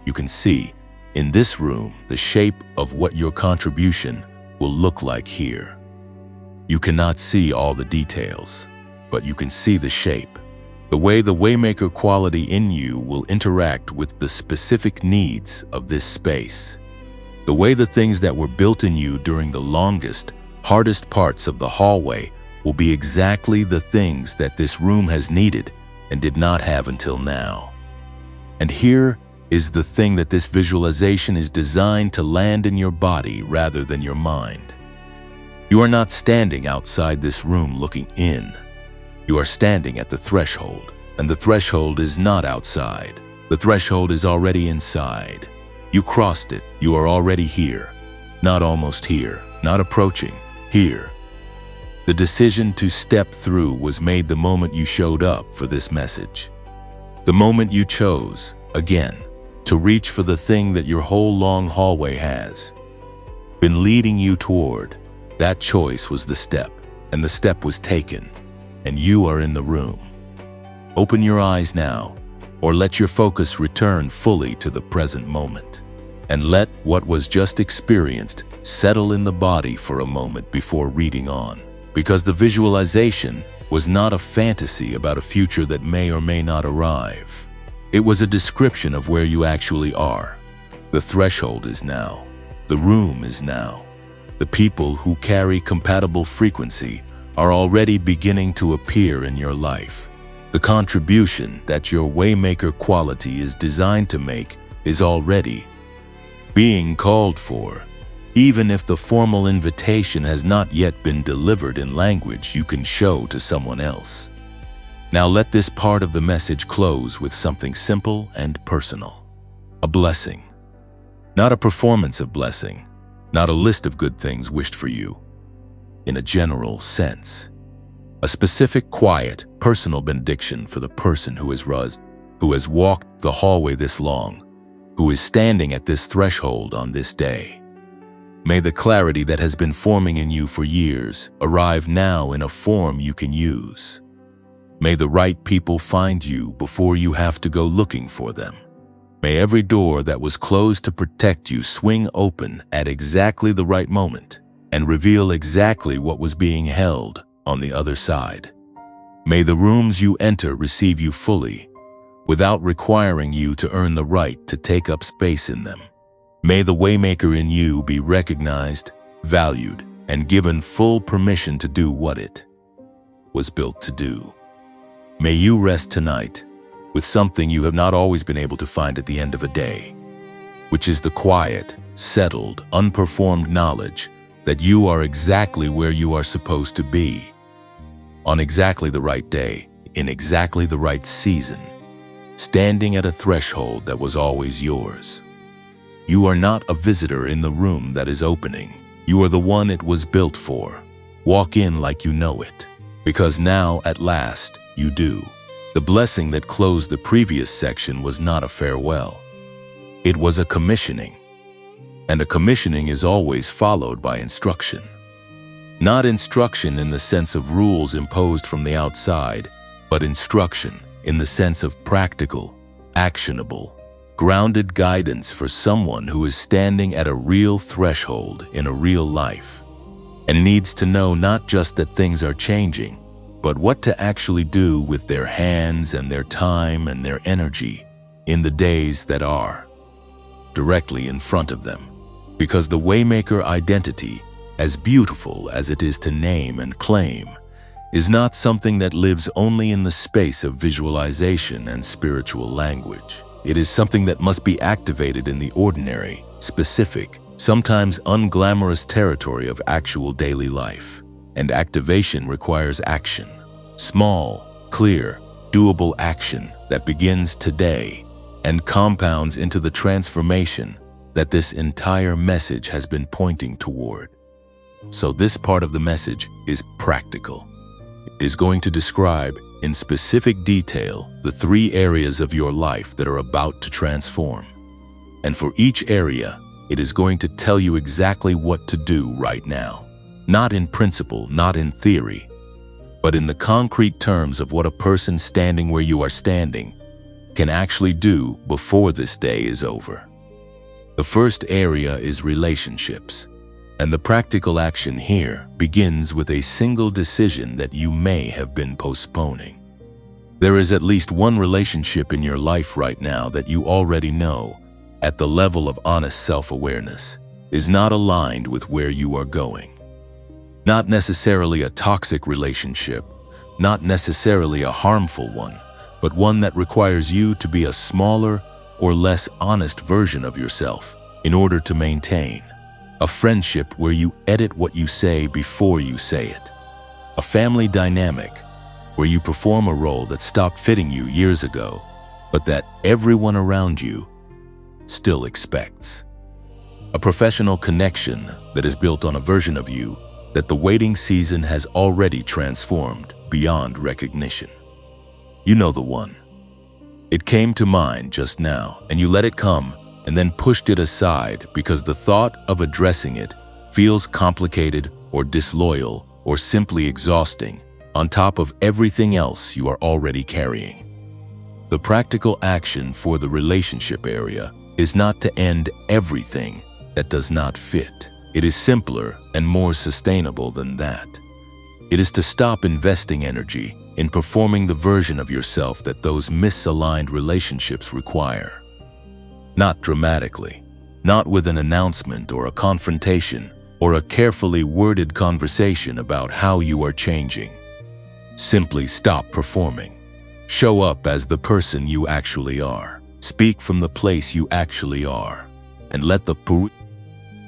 You can see, in this room, the shape of what your contribution will look like here. You cannot see all the details, but you can see the shape, the way the Waymaker quality in you will interact with the specific needs of this space, the way the things that were built in you during the longest, hardest parts of the hallway will be exactly the things that this room has needed and did not have until now. And here is the thing that this visualization is designed to land in your body rather than your mind. You are not standing outside this room looking in. You are standing at the threshold, and the threshold is not outside. The threshold is already inside. You crossed it. You are already here. Not almost here, not approaching, here. The decision to step through was made the moment you showed up for this message. The moment you chose, again, to reach for the thing that your whole long hallway has been leading you toward. That choice was the step, and the step was taken, and you are in the room. Open your eyes now, or let your focus return fully to the present moment, and let what was just experienced settle in the body for a moment before reading on, because the visualization was not a fantasy about a future that may or may not arrive. It was a description of where you actually are. The threshold is now. The room is now. The people who carry compatible frequency are already beginning to appear in your life. The contribution that your Waymaker quality is designed to make is already being called for, even if the formal invitation has not yet been delivered in language you can show to someone else. Now let this part of the message close with something simple and personal. A blessing. Not a performance of blessing, not a list of good things wished for you, in a general sense. A specific, quiet, personal benediction for the person who has walked the hallway this long, who is standing at this threshold on this day. May the clarity that has been forming in you for years arrive now in a form you can use. May the right people find you before you have to go looking for them. May every door that was closed to protect you swing open at exactly the right moment and reveal exactly what was being held on the other side. May the rooms you enter receive you fully, without requiring you to earn the right to take up space in them. May the waymaker in you be recognized, valued, and given full permission to do what it was built to do. May you rest tonight with something you have not always been able to find at the end of a day, which is the quiet, settled, unperformed knowledge that you are exactly where you are supposed to be, on exactly the right day, in exactly the right season, standing at a threshold that was always yours. You are not a visitor in the room that is opening. You are the one it was built for. Walk in like you know it, because now, at last, you do. The blessing that closed the previous section was not a farewell. It was a commissioning. And a commissioning is always followed by instruction. Not instruction in the sense of rules imposed from the outside, but instruction in the sense of practical, actionable, grounded guidance for someone who is standing at a real threshold in a real life and needs to know not just that things are changing, but what to actually do with their hands and their time and their energy in the days that are directly in front of them. Because the Waymaker identity, as beautiful as it is to name and claim, is not something that lives only in the space of visualization and spiritual language. It is something that must be activated in the ordinary, specific, sometimes unglamorous territory of actual daily life. And activation requires action. Small, clear, doable action that begins today and compounds into the transformation that this entire message has been pointing toward. So this part of the message is practical. It is going to describe in specific detail the 3 areas of your life that are about to transform. And for each area, it is going to tell you exactly what to do right now. Not in principle, not in theory, but in the concrete terms of what a person standing where you are standing can actually do before this day is over. The first area is relationships. And the practical action here begins with a single decision that you may have been postponing. There is at least one relationship in your life right now that you already know, at the level of honest self-awareness, is not aligned with where you are going. Not necessarily a toxic relationship, not necessarily a harmful one, but one that requires you to be a smaller or less honest version of yourself in order to maintain. A friendship where you edit what you say before you say it. A family dynamic where you perform a role that stopped fitting you years ago, but that everyone around you still expects. A professional connection that is built on a version of you that the waiting season has already transformed beyond recognition. You know the one. It came to mind just now, and you let it come and then pushed it aside because the thought of addressing it feels complicated or disloyal or simply exhausting on top of everything else you are already carrying. The practical action for the relationship area is not to end everything that does not fit. It is simpler and more sustainable than that. It is to stop investing energy in performing the version of yourself that those misaligned relationships require. Not dramatically, not with an announcement or a confrontation or a carefully worded conversation about how you are changing. Simply stop performing. Show up as the person you actually are. Speak from the place you actually are. And let the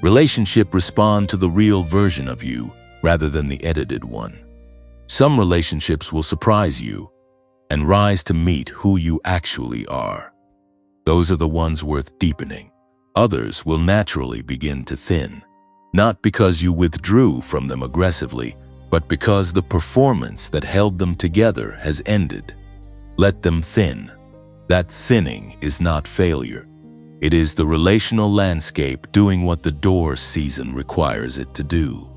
relationship respond to the real version of you rather than the edited one. Some relationships will surprise you and rise to meet who you actually are. Those are the ones worth deepening. Others will naturally begin to thin, not because you withdrew from them aggressively, but because the performance that held them together has ended. Let them thin. That thinning is not failure. It is the relational landscape doing what the door season requires it to do.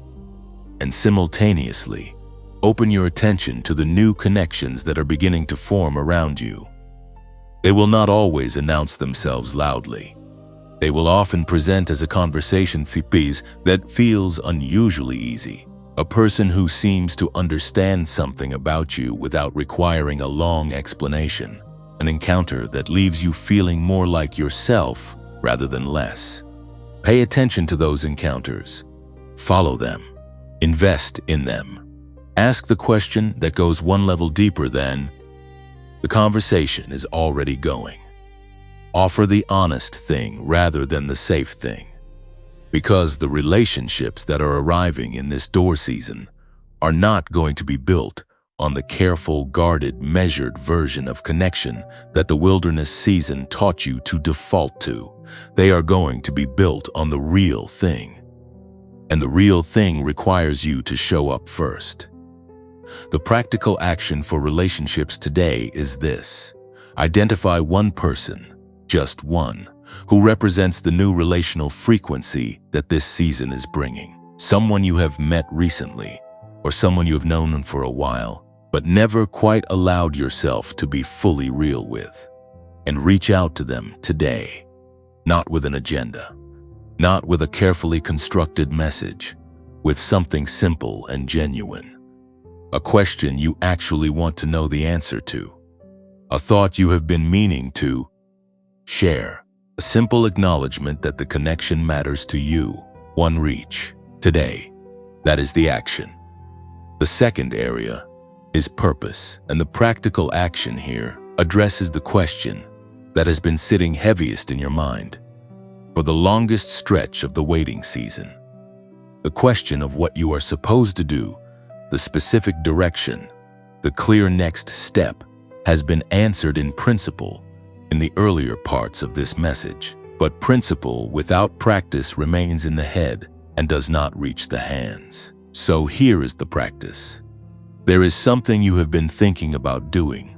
And simultaneously, open your attention to the new connections that are beginning to form around you. They will not always announce themselves loudly. They will often present as a conversation piece that feels unusually easy. A person who seems to understand something about you without requiring a long explanation. An encounter that leaves you feeling more like yourself rather than less. Pay attention to those encounters. Follow them. Invest in them. Ask the question that goes one level deeper than, the conversation is already going. Offer the honest thing rather than the safe thing. Because the relationships that are arriving in this door season are not going to be built on the careful, guarded, measured version of connection that the wilderness season taught you to default to. They are going to be built on the real thing. And the real thing requires you to show up first. The practical action for relationships today is this. Identify one person, just one, who represents the new relational frequency that this season is bringing. Someone you have met recently, or someone you have known for a while, but never quite allowed yourself to be fully real with. And reach out to them today, not with an agenda, not with a carefully constructed message, with something simple and genuine. A question you actually want to know the answer to. A thought you have been meaning to share. A simple acknowledgement that the connection matters to you. One reach. Today. That is the action. The second area is purpose, and the practical action here addresses the question that has been sitting heaviest in your mind for the longest stretch of the waiting season. The question of what you are supposed to do, the specific direction, the clear next step has been answered in principle in the earlier parts of this message. But principle without practice remains in the head and does not reach the hands. So here is the practice. There is something you have been thinking about doing,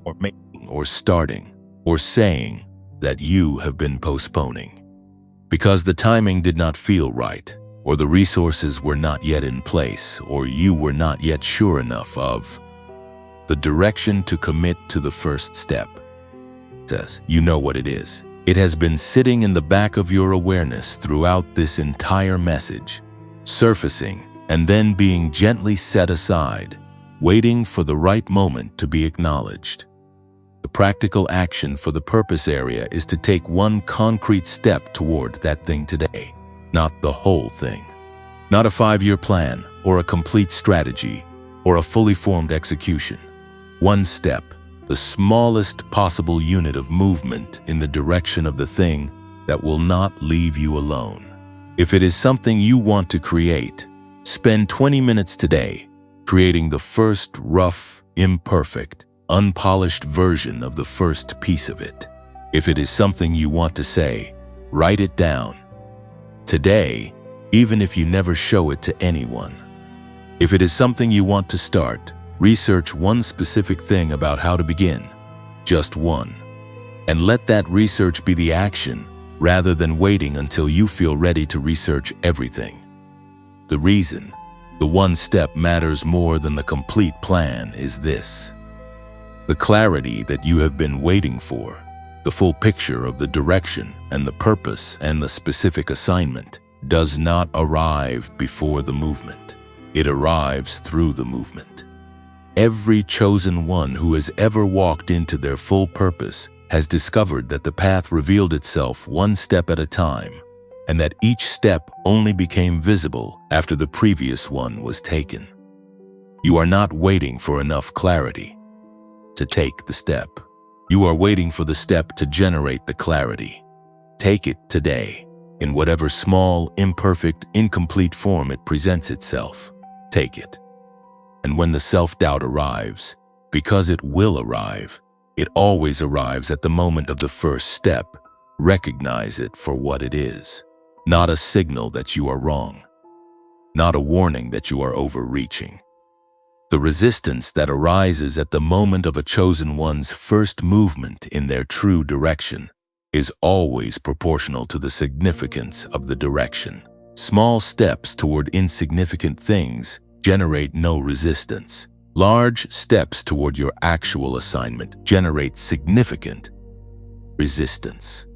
or making, or starting, or saying that you have been postponing. Because the timing did not feel right, or the resources were not yet in place, or you were not yet sure enough of the direction to commit to the first step. Says, you know what it is. It has been sitting in the back of your awareness throughout this entire message, surfacing and then being gently set aside, waiting for the right moment to be acknowledged. The practical action for the purpose area is to take one concrete step toward that thing today, not the whole thing. Not a 5-year plan or a complete strategy or a fully formed execution. One step, the smallest possible unit of movement in the direction of the thing that will not leave you alone. If it is something you want to create, spend 20 minutes today creating the first rough, imperfect, unpolished version of the first piece of it. If it is something you want to say, write it down. Today, even if you never show it to anyone. If it is something you want to start, research one specific thing about how to begin, just one, and let that research be the action rather than waiting until you feel ready to research everything. The reason the one step matters more than the complete plan is this. The clarity that you have been waiting for, the full picture of the direction and the purpose and the specific assignment, does not arrive before the movement. It arrives through the movement. Every chosen one who has ever walked into their full purpose has discovered that the path revealed itself one step at a time, and that each step only became visible after the previous one was taken. You are not waiting for enough clarity to take the step. You are waiting for the step to generate the clarity. Take it today, in whatever small, imperfect, incomplete form it presents itself. Take it. And when the self-doubt arrives, because it will arrive, it always arrives at the moment of the first step. Recognize it for what it is. Not a signal that you are wrong. Not a warning that you are overreaching. The resistance that arises at the moment of a chosen one's first movement in their true direction is always proportional to the significance of the direction. Small steps toward insignificant things generate no resistance. Large steps toward your actual assignment generate significant resistance.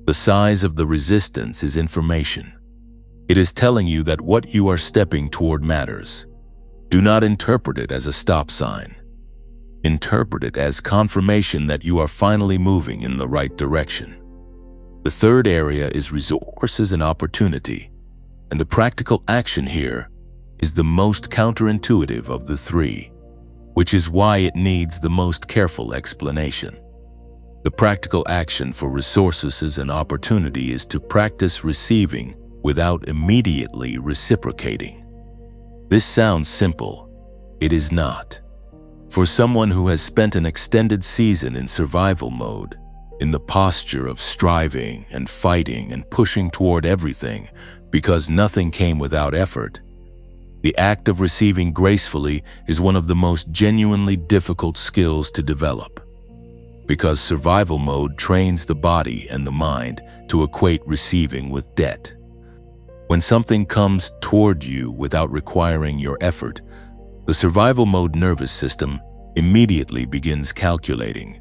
The size of the resistance is information. It is telling you that what you are stepping toward matters. Do not interpret it as a stop sign. Interpret it as confirmation that you are finally moving in the right direction. The third area is resources and opportunity, and the practical action here is the most counterintuitive of the three, which is why it needs the most careful explanation. The practical action for resources and opportunity is to practice receiving without immediately reciprocating. This sounds simple. It is not. For someone who has spent an extended season in survival mode, in the posture of striving and fighting and pushing toward everything because nothing came without effort, the act of receiving gracefully is one of the most genuinely difficult skills to develop, because survival mode trains the body and the mind to equate receiving with debt. When something comes toward you without requiring your effort, the survival mode nervous system immediately begins calculating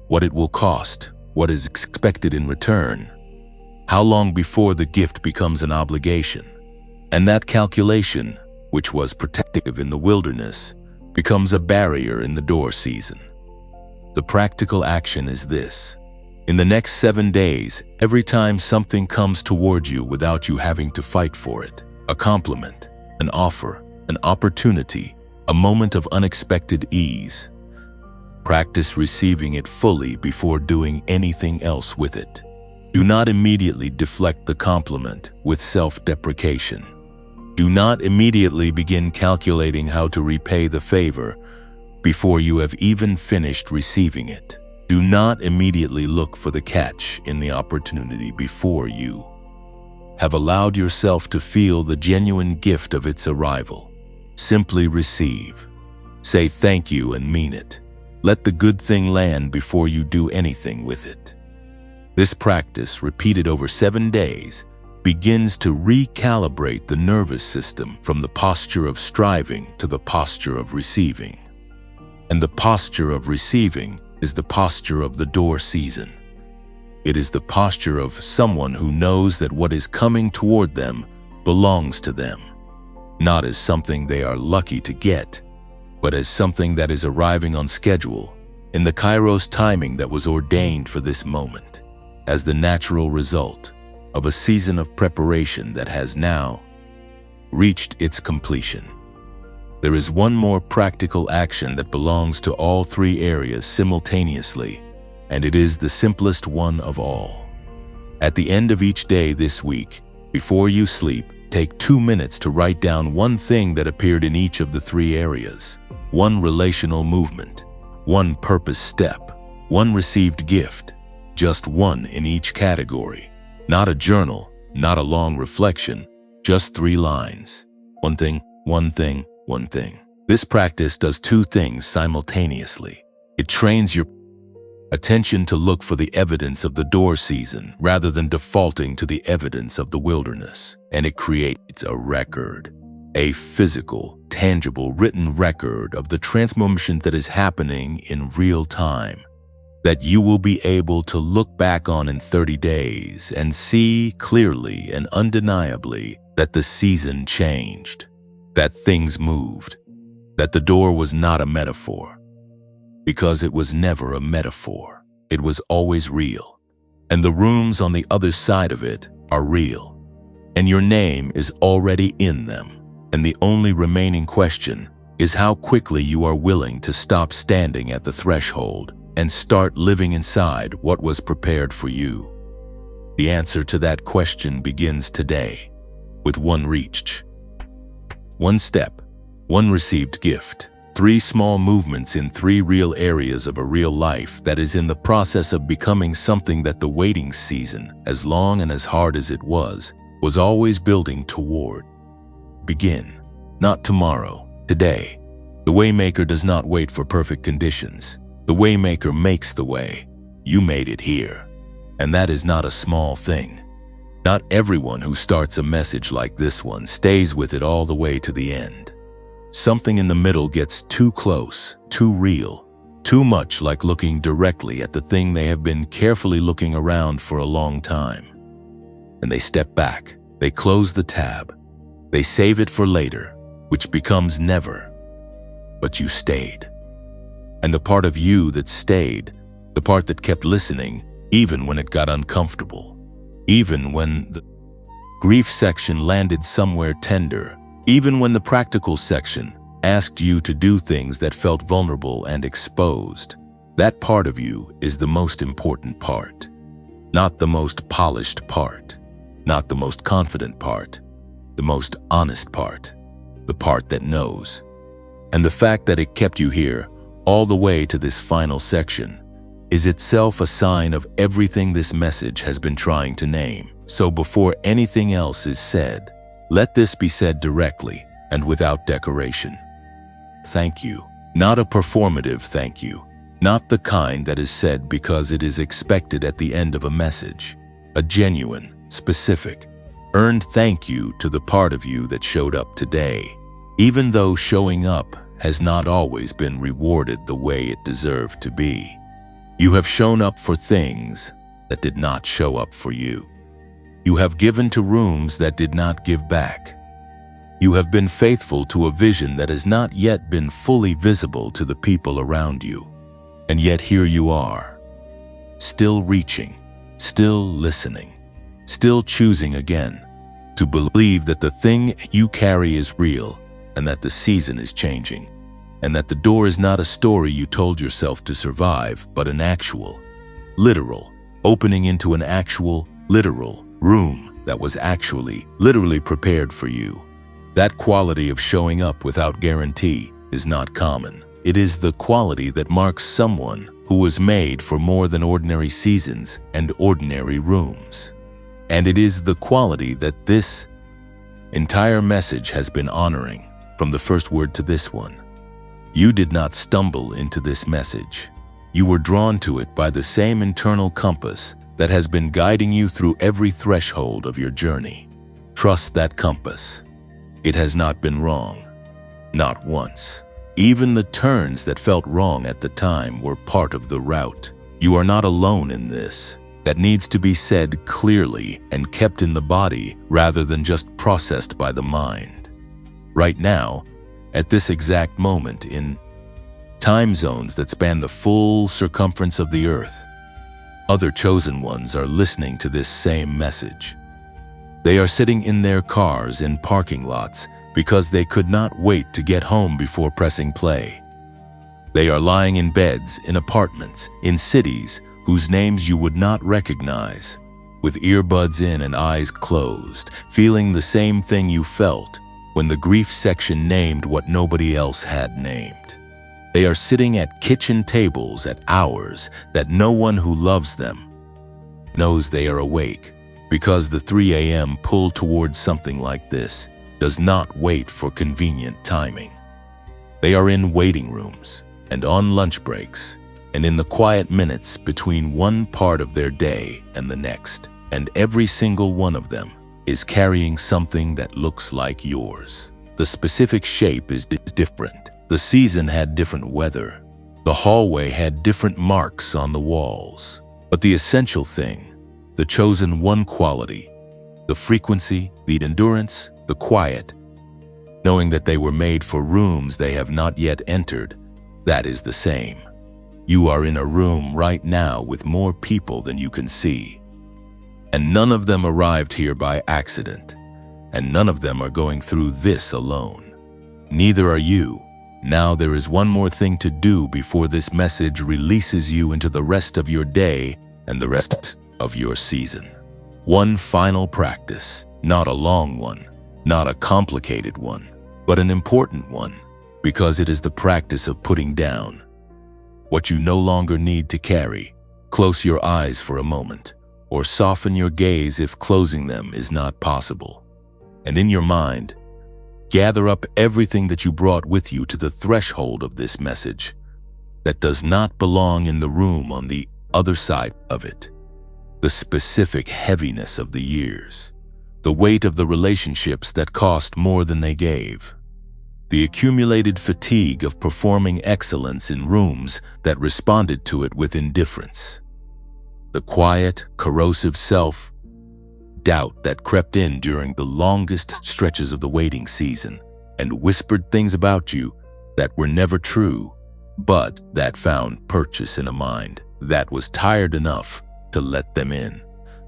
what it will cost, what is expected in return, how long before the gift becomes an obligation. And that calculation, which was protective in the wilderness, becomes a barrier in the door season. The practical action is this. In the next 7 days, every time something comes toward you without you having to fight for it, a compliment, an offer, an opportunity, a moment of unexpected ease, practice receiving it fully before doing anything else with it. Do not immediately deflect the compliment with self-deprecation. Do not immediately begin calculating how to repay the favor before you have even finished receiving it. Do not immediately look for the catch in the opportunity before you have allowed yourself to feel the genuine gift of its arrival. Simply receive. Say thank you and mean it. Let the good thing land before you do anything with it. This practice, repeated over 7 days, begins to recalibrate the nervous system from the posture of striving to the posture of receiving. And the posture of receiving is the posture of the door season. It is the posture of someone who knows that what is coming toward them belongs to them, not as something they are lucky to get, but as something that is arriving on schedule, in the Kairos timing that was ordained for this moment, as the natural result of a season of preparation that has now reached its completion. There is one more practical action that belongs to all three areas simultaneously, and it is the simplest one of all. At the end of each day this week, before you sleep, take 2 minutes to write down one thing that appeared in each of the three areas, one relational movement, one purpose step, one received gift, just one in each category. Not a journal, not a long reflection, just 3 lines. One thing, one thing, one thing. This practice does 2 things simultaneously. It trains your attention to look for the evidence of the door season rather than defaulting to the evidence of the wilderness. And it creates a record, a physical, tangible, written record of the transformation that is happening in real time, that you will be able to look back on in 30 days and see clearly and undeniably that the season changed, that things moved, that the door was not a metaphor, because it was never a metaphor. It was always real, and the rooms on the other side of it are real, and your name is already in them, and the only remaining question is how quickly you are willing to stop standing at the threshold and start living inside what was prepared for you. The answer to that question begins today, with one reached, one step, one received gift, 3 small movements in 3 real areas of a real life that is in the process of becoming something that the waiting season, as long and as hard as it was always building toward. Begin, not tomorrow, today. The Waymaker does not wait for perfect conditions. The Waymaker makes the way. You made it here. And that is not a small thing. Not everyone who starts a message like this one stays with it all the way to the end. Something in the middle gets too close, too real, too much like looking directly at the thing they have been carefully looking around for a long time. And they step back, they close the tab, they save it for later, which becomes never. But you stayed. And the part of you that stayed, the part that kept listening, even when it got uncomfortable, even when the grief section landed somewhere tender, even when the practical section asked you to do things that felt vulnerable and exposed, that part of you is the most important part. Not the most polished part, not the most confident part, the most honest part, the part that knows. And the fact that it kept you here all the way to this final section is itself a sign of everything this message has been trying to name. So before anything else is said, let this be said directly and without decoration. Thank you. Not a performative thank you. Not the kind that is said because it is expected at the end of a message. A genuine, specific, earned thank you to the part of you that showed up today, even though showing up has not always been rewarded the way it deserved to be. You have shown up for things that did not show up for you. You have given to rooms that did not give back. You have been faithful to a vision that has not yet been fully visible to the people around you. And yet here you are, still reaching, still listening, still choosing again to believe that the thing you carry is real and that the season is changing, and that the door is not a story you told yourself to survive, but an actual, literal, opening into an actual, literal room that was actually, literally prepared for you. That quality of showing up without guarantee is not common. It is the quality that marks someone who was made for more than ordinary seasons and ordinary rooms. And it is the quality that this entire message has been honoring from the first word to this one. You did not stumble into this message. You were drawn to it by the same internal compass that has been guiding you through every threshold of your journey. Trust that compass. It has not been wrong. Not once. Even the turns that felt wrong at the time were part of the route. You are not alone in this. That needs to be said clearly and kept in the body rather than just processed by the mind. Right now, at this exact moment in time zones that span the full circumference of the earth, other chosen ones are listening to this same message. They are sitting in their cars in parking lots because they could not wait to get home before pressing play. They are lying in beds, in apartments, in cities whose names you would not recognize, with earbuds in and eyes closed, feeling the same thing you felt when the grief section named what nobody else had named. They are sitting at kitchen tables at hours that no one who loves them knows they are awake, because the 3 a.m. pull towards something like this does not wait for convenient timing. They are in waiting rooms and on lunch breaks and in the quiet minutes between one part of their day and the next, and every single one of them is carrying something that looks like yours. The specific shape is different. The season had different weather. The hallway had different marks on the walls. But the essential thing, the chosen one quality, the frequency, the endurance, the quiet, knowing that they were made for rooms they have not yet entered, that is the same. You are in a room right now with more people than you can see. And none of them arrived here by accident. And none of them are going through this alone. Neither are you. Now there is one more thing to do before this message releases you into the rest of your day and the rest of your season. One final practice, not a long one, not a complicated one, but an important one, because it is the practice of putting down what you no longer need to carry. Close your eyes for a moment, or soften your gaze if closing them is not possible. And in your mind, gather up everything that you brought with you to the threshold of this message that does not belong in the room on the other side of it. the specific heaviness of the years, the weight of the relationships that cost more than they gave, the accumulated fatigue of performing excellence in rooms that responded to it with indifference, the quiet, corrosive self-doubt that crept in during the longest stretches of the waiting season and whispered things about you that were never true, but that found purchase in a mind that was tired enough to let them in,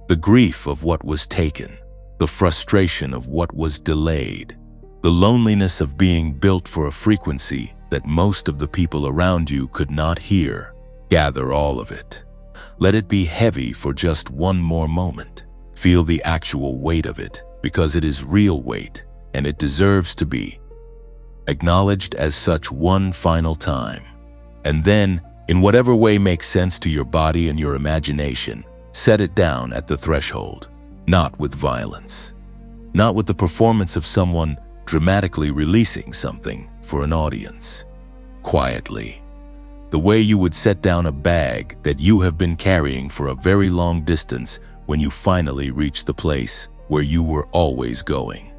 the grief of what was taken, the frustration of what was delayed, the loneliness of being built for a frequency that most of the people around you could not hear. Gather all of it. Let it be heavy for just one more moment. Feel the actual weight of it, because it is real weight, and it deserves to be acknowledged as such one final time. And then, in whatever way makes sense to your body and your imagination, set it down at the threshold, not with violence, not with the performance of someone dramatically releasing something for an audience. Quietly, the way you would set down a bag that you have been carrying for a very long distance when you finally reach the place where you were always going.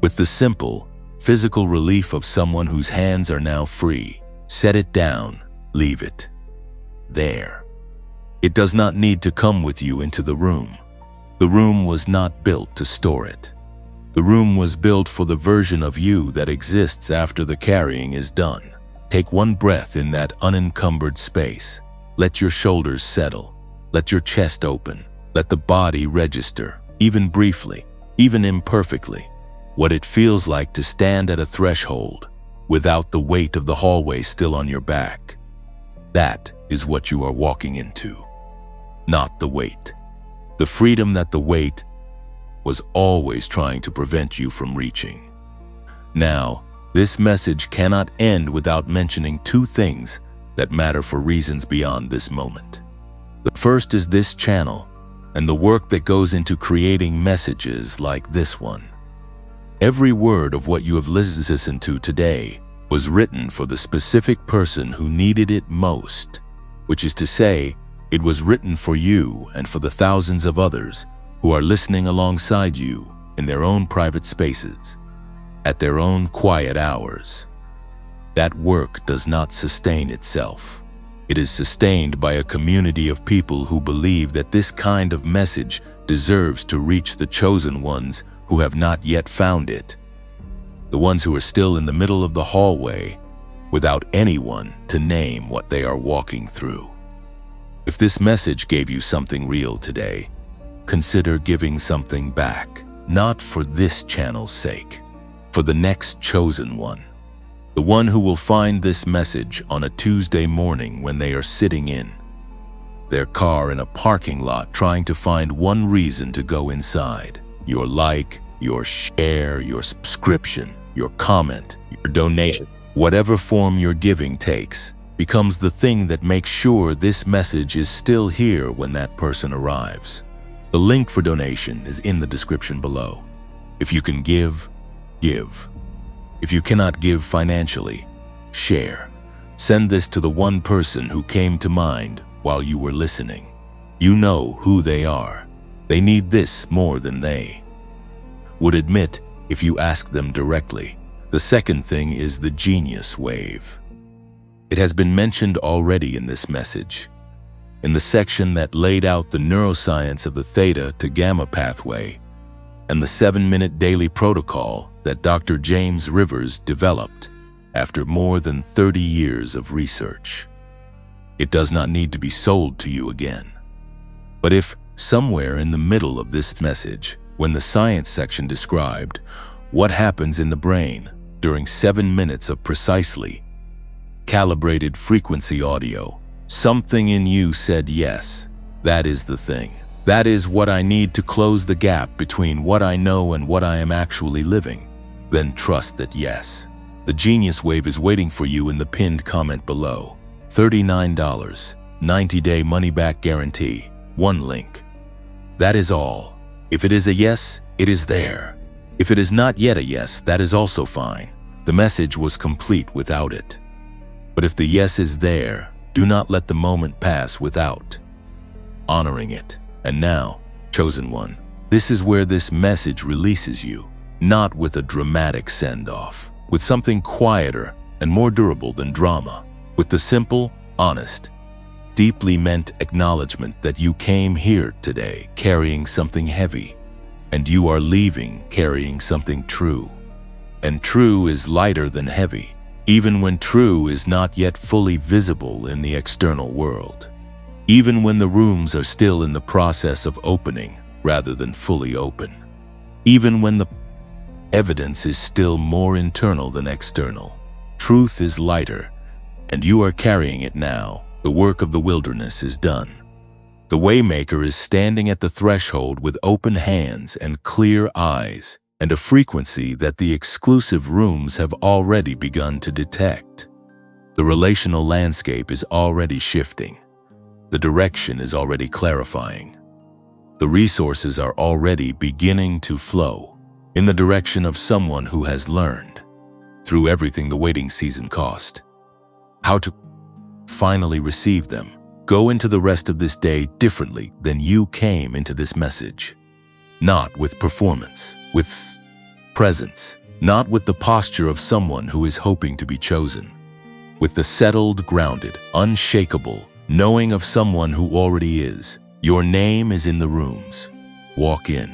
With the simple, physical relief of someone whose hands are now free, set it down, leave it there. It does not need to come with you into the room. The room was not built to store it. The room was built for the version of you that exists after the carrying is done. Take one breath in that unencumbered space. Let your shoulders settle. Let your chest open. Let the body register, even briefly, even imperfectly, what it feels like to stand at a threshold without the weight of the hallway still on your back. That is what you are walking into, not the weight. The freedom that the weight was always trying to prevent you from reaching. Now, this message cannot end without mentioning two things that matter for reasons beyond this moment. The first is this channel and the work that goes into creating messages like this one. Every word of what you have listened to today was written for the specific person who needed it most, which is to say, it was written for you and for the thousands of others who are listening alongside you in their own private spaces, at their own quiet hours. That work does not sustain itself. It is sustained by a community of people who believe that this kind of message deserves to reach the chosen ones who have not yet found it, the ones who are still in the middle of the hallway without anyone to name what they are walking through. If this message gave you something real today, consider giving something back, not for this channel's sake, for the next chosen one, the one who will find this message on a Tuesday morning when they are sitting in their car in a parking lot trying to find one reason to go inside. Your like, your share, your subscription, your comment, your donation, whatever form your giving takes, becomes the thing that makes sure this message is still here when that person arrives. The link for donation is in the description below. If you can give, give. If you cannot give financially, share. Send this to the one person who came to mind while you were listening. You know who they are. They need this more than they would admit if you ask them directly. The second thing is the genius wave. It has been mentioned already in this message, in the section that laid out the neuroscience of the theta to gamma pathway and the 7-minute daily protocol that Dr. James Rivers developed after more than 30 years of research. It does not need to be sold to you again. But if somewhere in the middle of this message, when the science section described what happens in the brain during 7 minutes of precisely calibrated frequency audio, something in you said yes, that is the thing. That is what I need to close the gap between what I know and what I am actually living. Then trust that yes, the genius wave is waiting for you in the pinned comment below. $39, 90-day money-back guarantee, one link. That is all. If it is a yes, it is there. If it is not yet a yes, that is also fine. The message was complete without it. But if the yes is there, do not let the moment pass without honoring it. And now, chosen one, this is where this message releases you, not with a dramatic send-off, with something quieter and more durable than drama, with the simple, honest, deeply meant acknowledgement that you came here today carrying something heavy, and you are leaving carrying something true. And true is lighter than heavy, even when true is not yet fully visible in the external world. Even when the rooms are still in the process of opening rather than fully open. Even when the evidence is still more internal than external. Truth is lighter, and you are carrying it now. The work of the wilderness is done. The Waymaker is standing at the threshold with open hands and clear eyes, and a frequency that the exclusive rooms have already begun to detect. The relational landscape is already shifting. The direction is already clarifying. The resources are already beginning to flow in the direction of someone who has learned, through everything the waiting season cost, how to finally receive them. Go into the rest of this day differently than you came into this message. Not with performance, with presence, not with the posture of someone who is hoping to be chosen, with the settled, grounded, unshakable knowing of someone who already is. Your name is in the rooms. Walk in.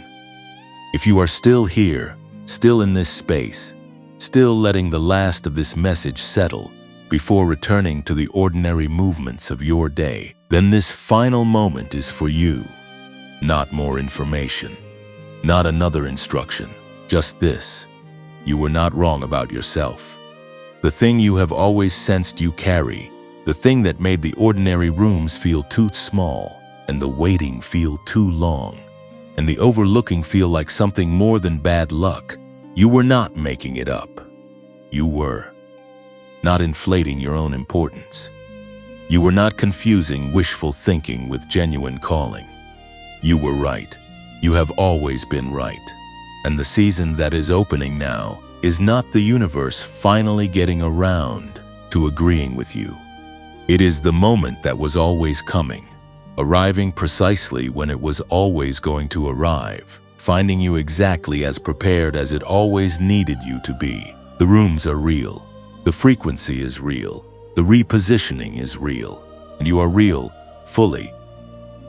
If you are still here, still in this space, still letting the last of this message settle before returning to the ordinary movements of your day, then this final moment is for you. Not more information, not another instruction, just this. You were not wrong about yourself. The thing you have always sensed you carry, the thing that made the ordinary rooms feel too small, and the waiting feel too long, and the overlooking feel like something more than bad luck. You were not making it up. You were not inflating your own importance. You were not confusing wishful thinking with genuine calling. You were right. You have always been right. And the season that is opening now is not the universe finally getting around to agreeing with you. It is the moment that was always coming, arriving precisely when it was always going to arrive, finding you exactly as prepared as it always needed you to be. The rooms are real. The frequency is real. The repositioning is real. And you are real, fully,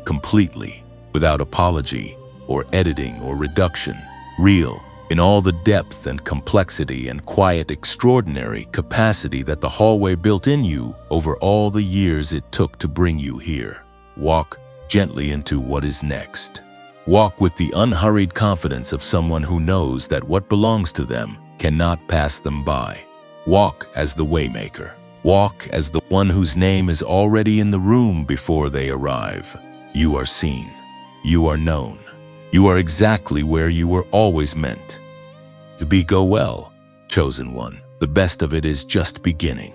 completely, without apology or editing or reduction. Real in all the depth and complexity and quiet, extraordinary capacity that the hallway built in you over all the years it took to bring you here. Walk gently into what is next. Walk with the unhurried confidence of someone who knows that what belongs to them cannot pass them by. Walk as the Waymaker. Walk as the one whose name is already in the room before they arrive. You are seen. You are known. You are exactly where you were always meant to be. Go well, chosen one. The best of it is just beginning.